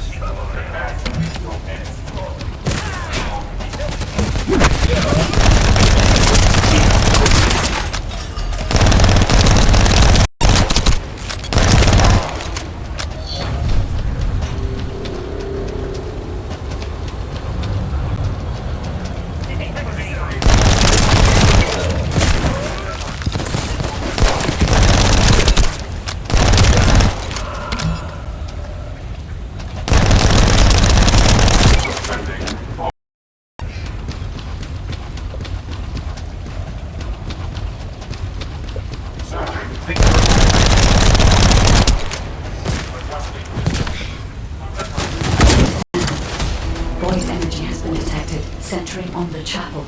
Void energy has been detected, centering on the chapel.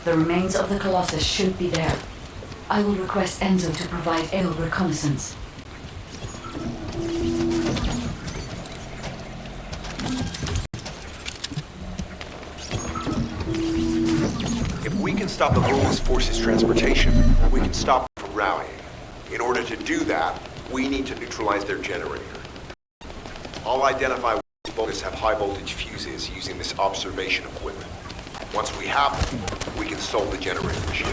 The remains of the Colossus should be there. I will request Enzo to provide aerial reconnaissance. If we can stop the Vulgus forces' transportation, we can stop them from rallying. In order to do that, we need to neutralize their generator. I'll identify which Vulgus have high voltage fuses using this observation equipment. Once we have them, we can solve the generator machine.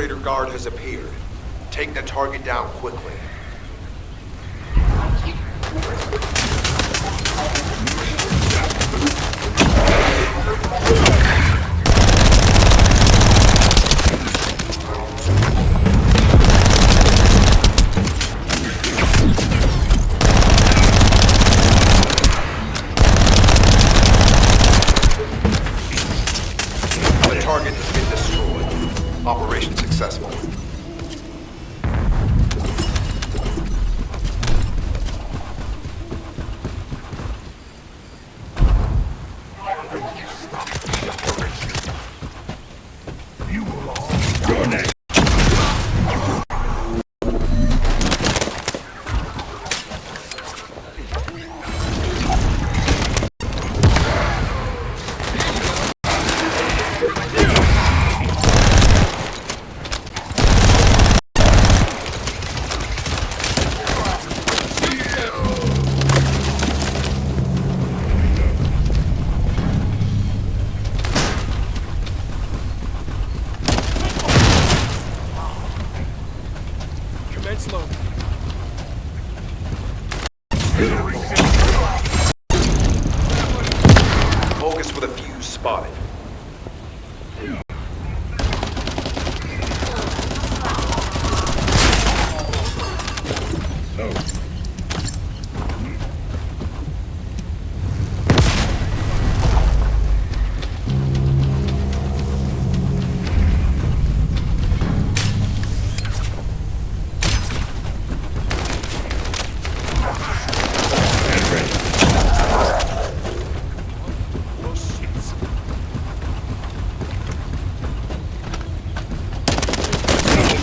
generator guard has appeared. Take the target down quickly. The target has been destroyed. Operation successful. You will all done it. Commence load. Focus with a fuse spotted.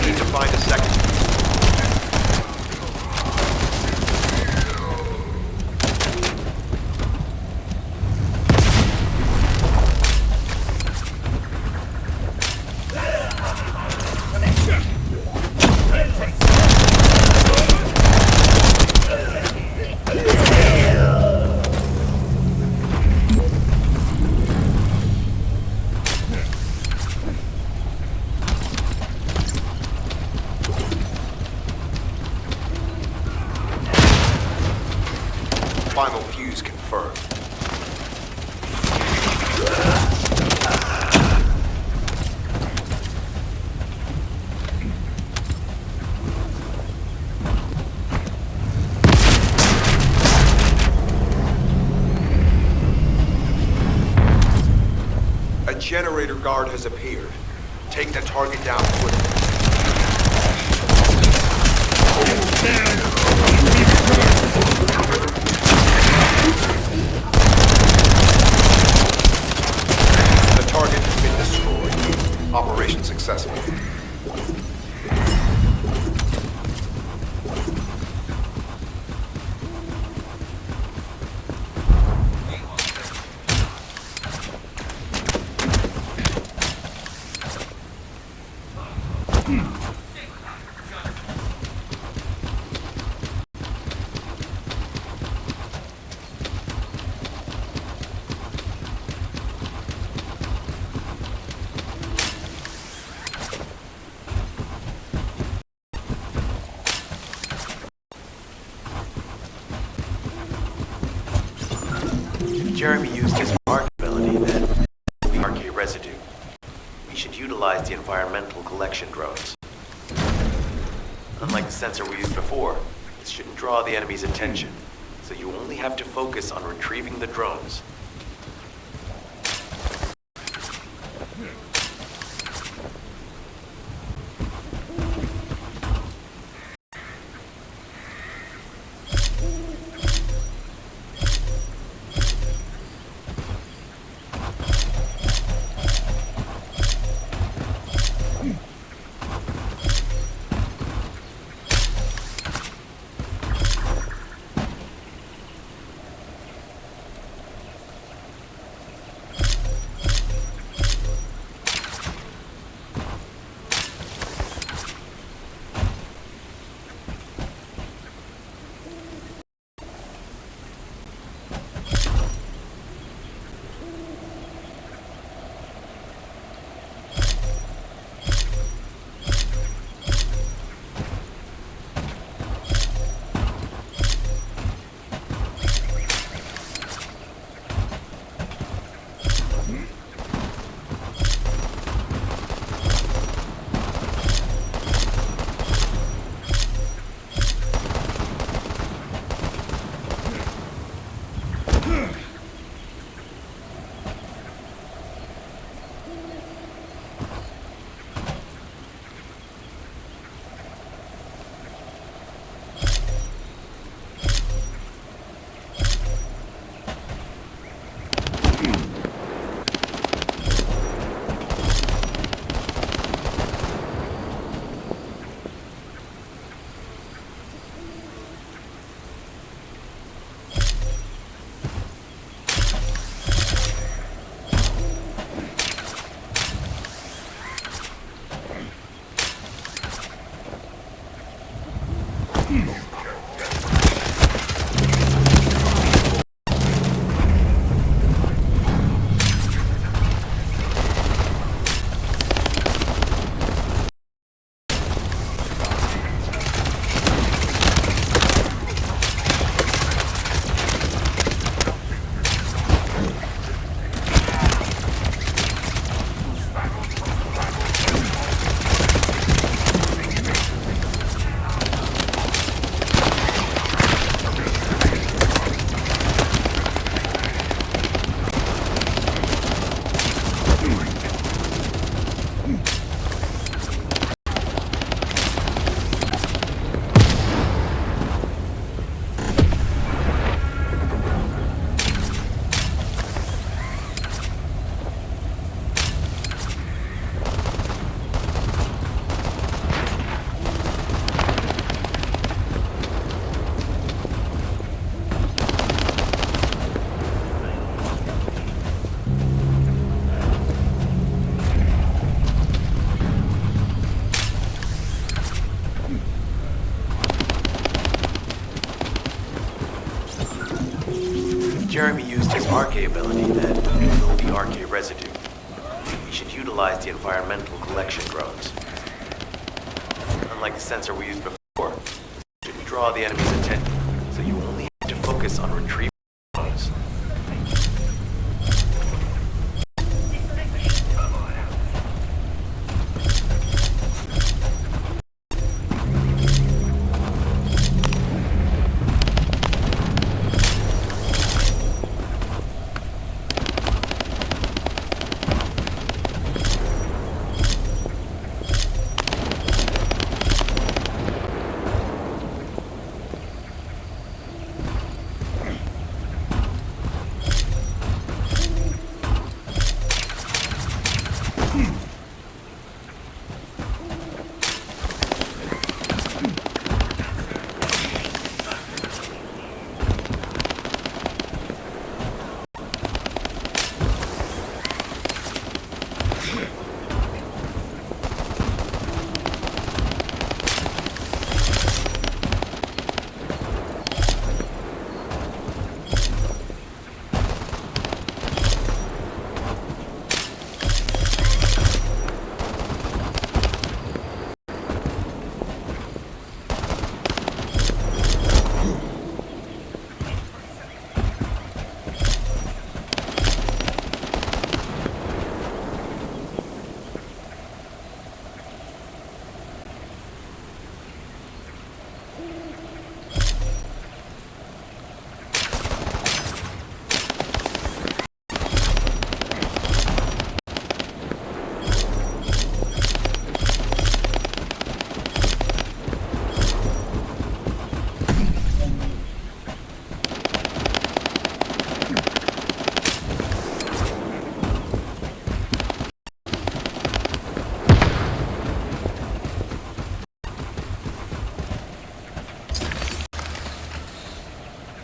Need to find a second. Final fuse confirmed. A generator guard has appeared. Take the target down quickly. The target has been destroyed. Operation successful. Jeremy used his mark ability, then RK residue. We should utilize the environmental collection drones. Unlike the sensor we used before, this shouldn't draw the enemy's attention, so you only have to focus on retrieving the drones. Arche ability that will be Arche residue. We should utilize the environmental collection drones. Unlike the sensor we used before, it shouldn't draw the enemy's attention, so you only have to focus on retrieving drones.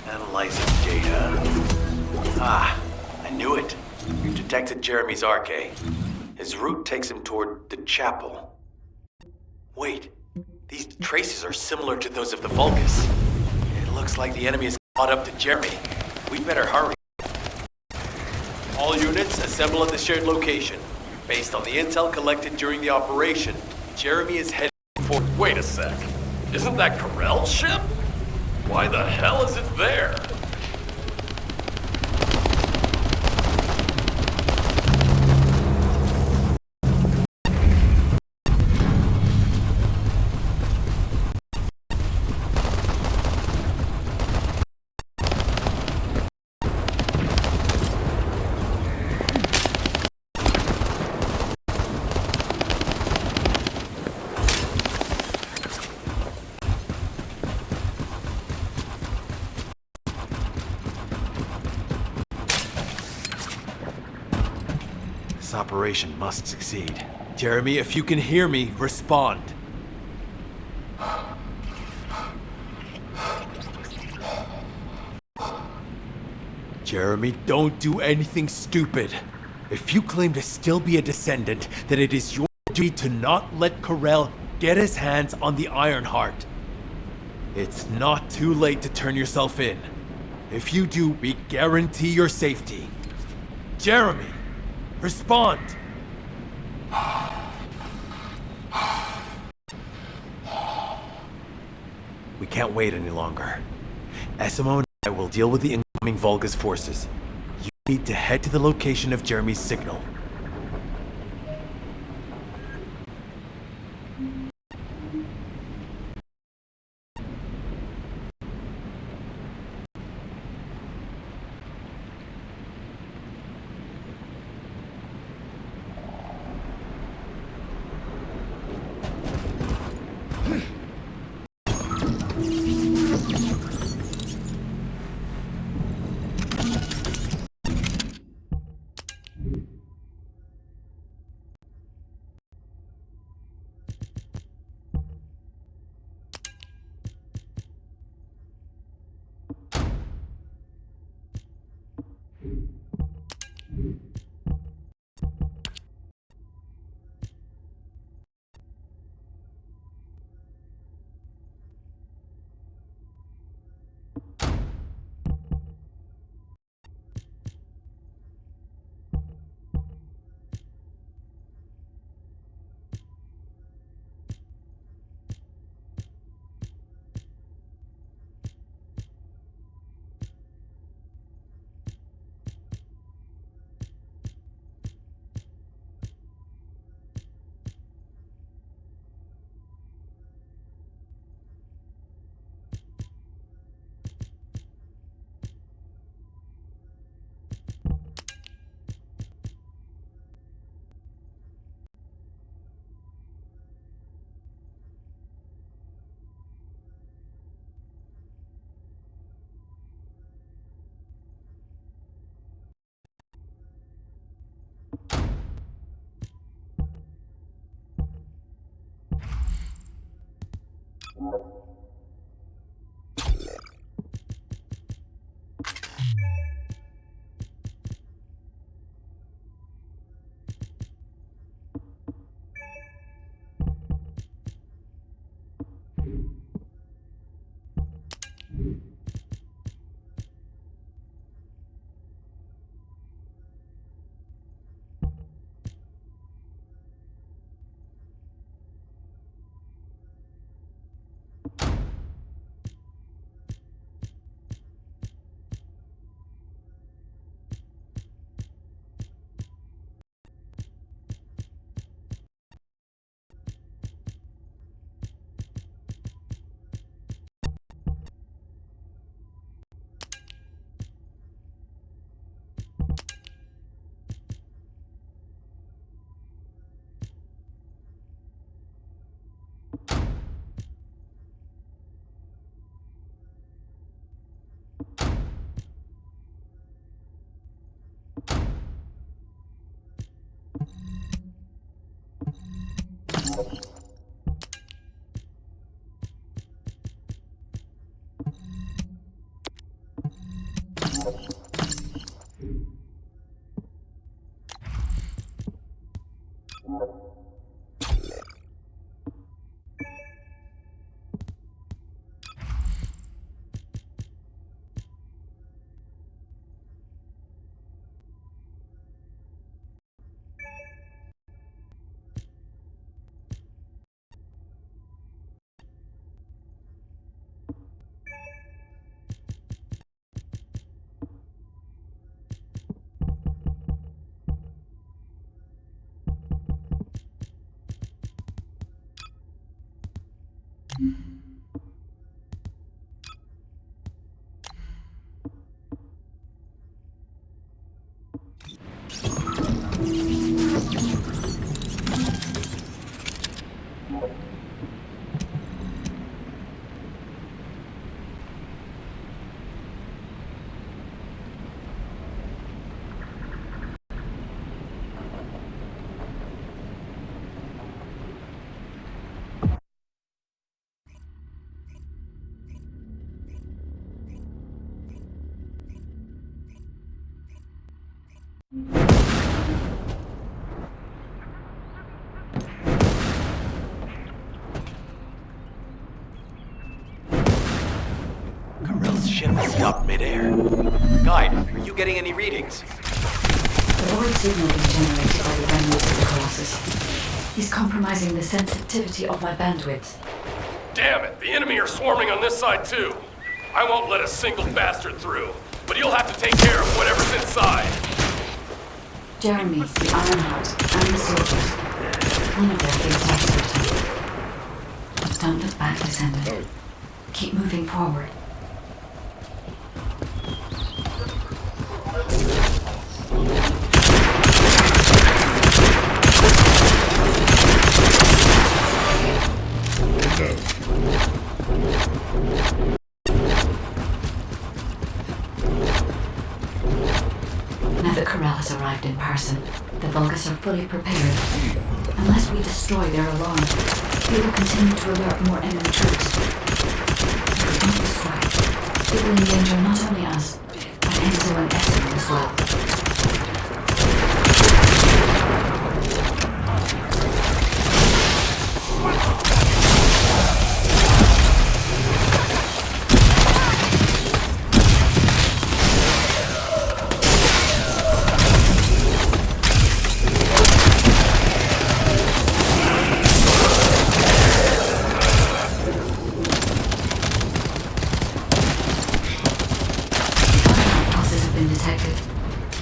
Analyzing data. Ah, I knew it. We've detected Jeremy's Arche. His route takes him toward the chapel. Wait, these traces are similar to those of the Vulgus. It looks like the enemy has caught up to Jeremy. We'd better hurry. All units assemble at the shared location. Based on the intel collected during the operation, Jeremy is heading for... Wait a sec. Isn't that Corell's ship? Why the hell is it there? This operation must succeed. Jeremy, if you can hear me, respond. Jeremy, don't do anything stupid. If you claim to still be a Descendant, then it is your duty to not let Corell get his hands on the Ironheart. It's not too late to turn yourself in. If you do, we guarantee your safety. Jeremy, respond! We can't wait any longer. Essimo and I will deal with the incoming Vulgus forces. You need to head to the location of Jeremy's signal. Karel's ship is stopped midair. Guide, are you getting any readings? The word signal being generated by the remnants of the Colossus is compromising the sensitivity of my bandwidth. Damn it, the enemy are swarming on this side too. I won't let a single bastard through, but you'll have to take care of whatever's inside. Jeremy, the Ironheart, and the soldiers. None of their fates are certain. Don't look back, Descendant. Keep moving forward. Now that Karel has arrived in person, the Vulgus are fully prepared. Unless we destroy their alarm, they will continue to alert more enemy troops. If we don't distract, it will endanger not only us, but Enzo and Esmond as well.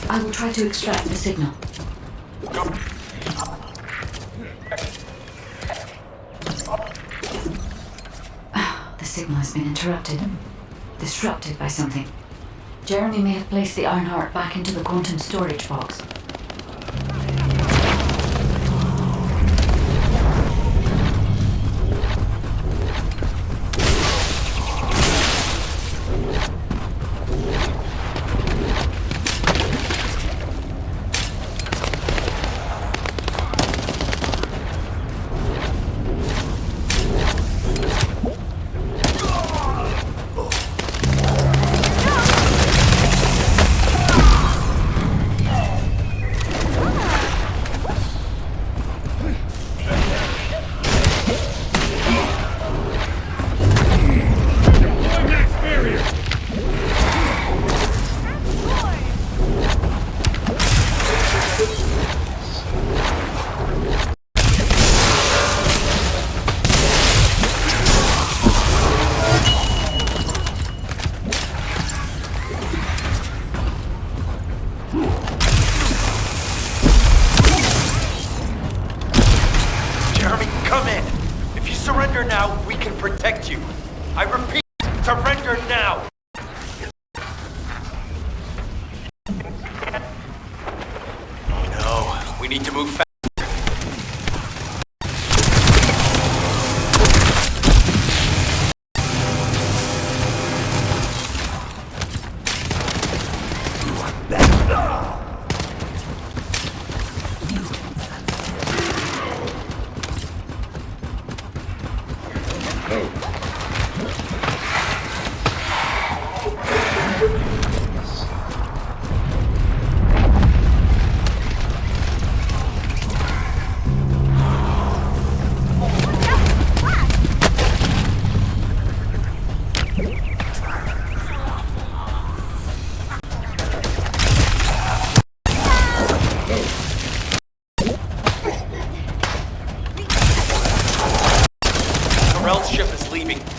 I will try to extract the signal. The signal has been interrupted. Disrupted by something. Jeremy may have placed the Ironheart back into the quantum storage box. come in. If you surrender now, we can protect you. I repeat, surrender now! No, we need to move fast.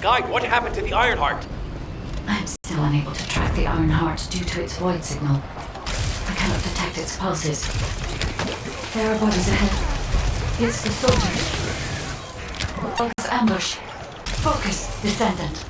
Guide, what happened to the Ironheart? I'm still unable to track the Ironheart due to its void signal. I cannot detect its pulses. There are bodies ahead. It's the soldiers. Focus ambush. Focus, Descendant.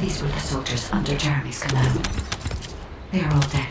These were the soldiers under Jeremy's command. They are all dead.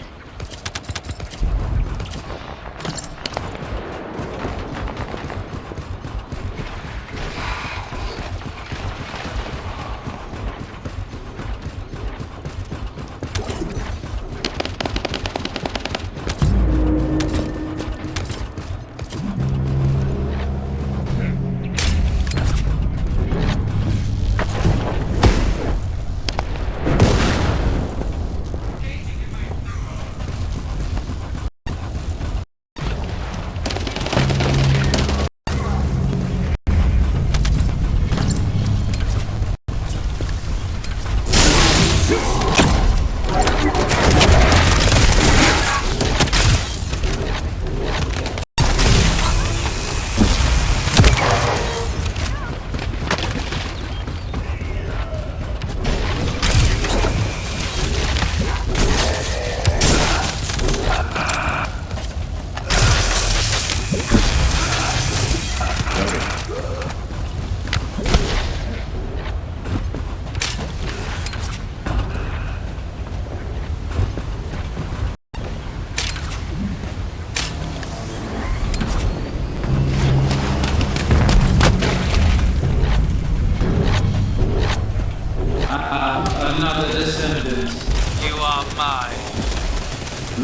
Another descendant. You are mine.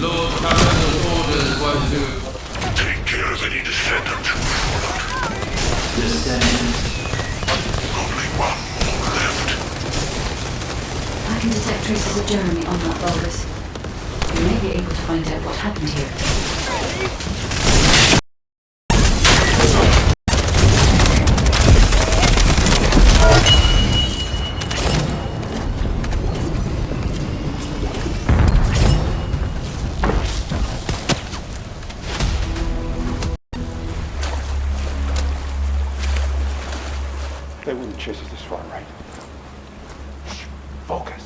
Lord Parental's orders were to Take care of any descendant. descend. Only one more left. I can detect traces of Jeremy on that Vulgus. You may be able to find out what happened here. They wouldn't chase us this far, right? Shh. Focus.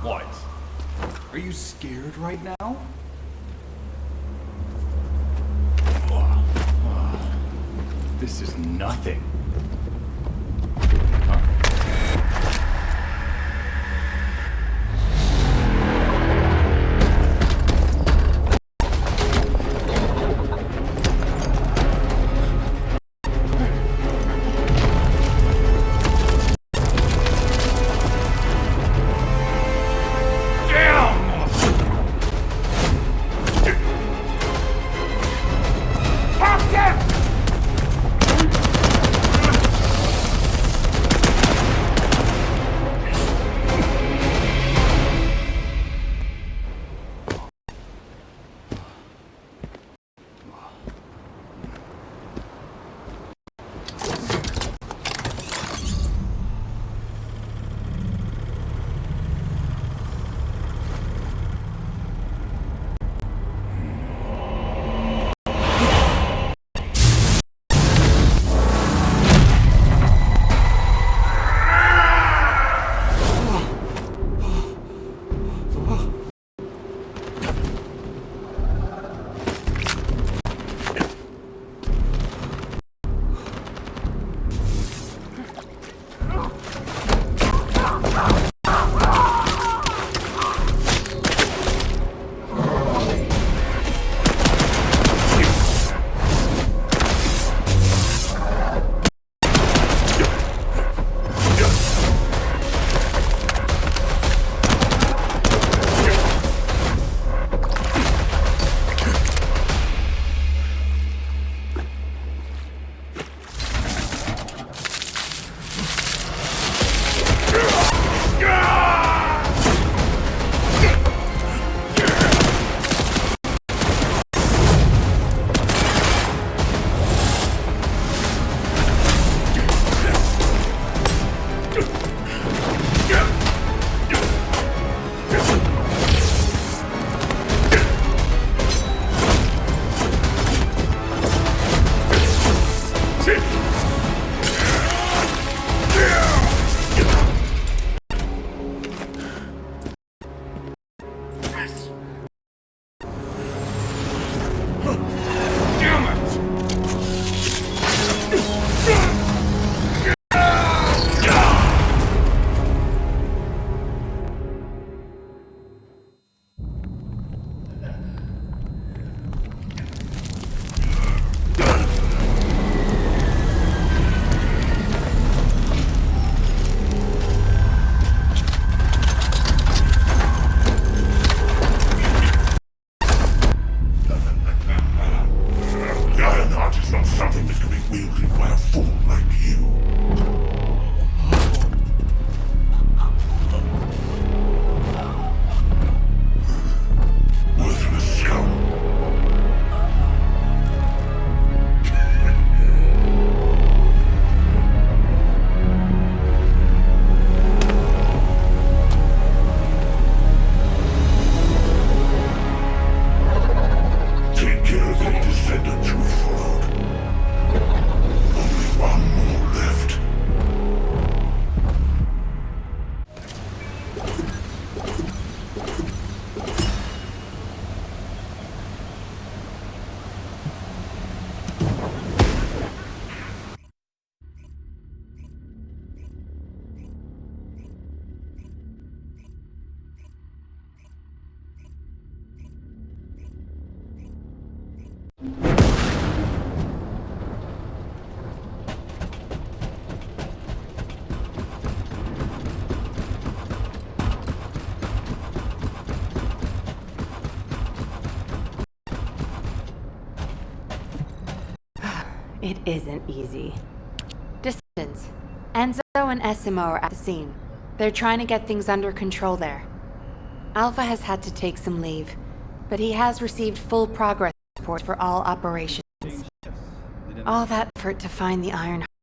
What? Are you scared right now? This is nothing. It isn't easy. Descendants. Enzo and Essimo are at the scene. They're trying to get things under control there. Alpha has had to take some leave, but he has received full progress report for all operations. All that effort to find the Iron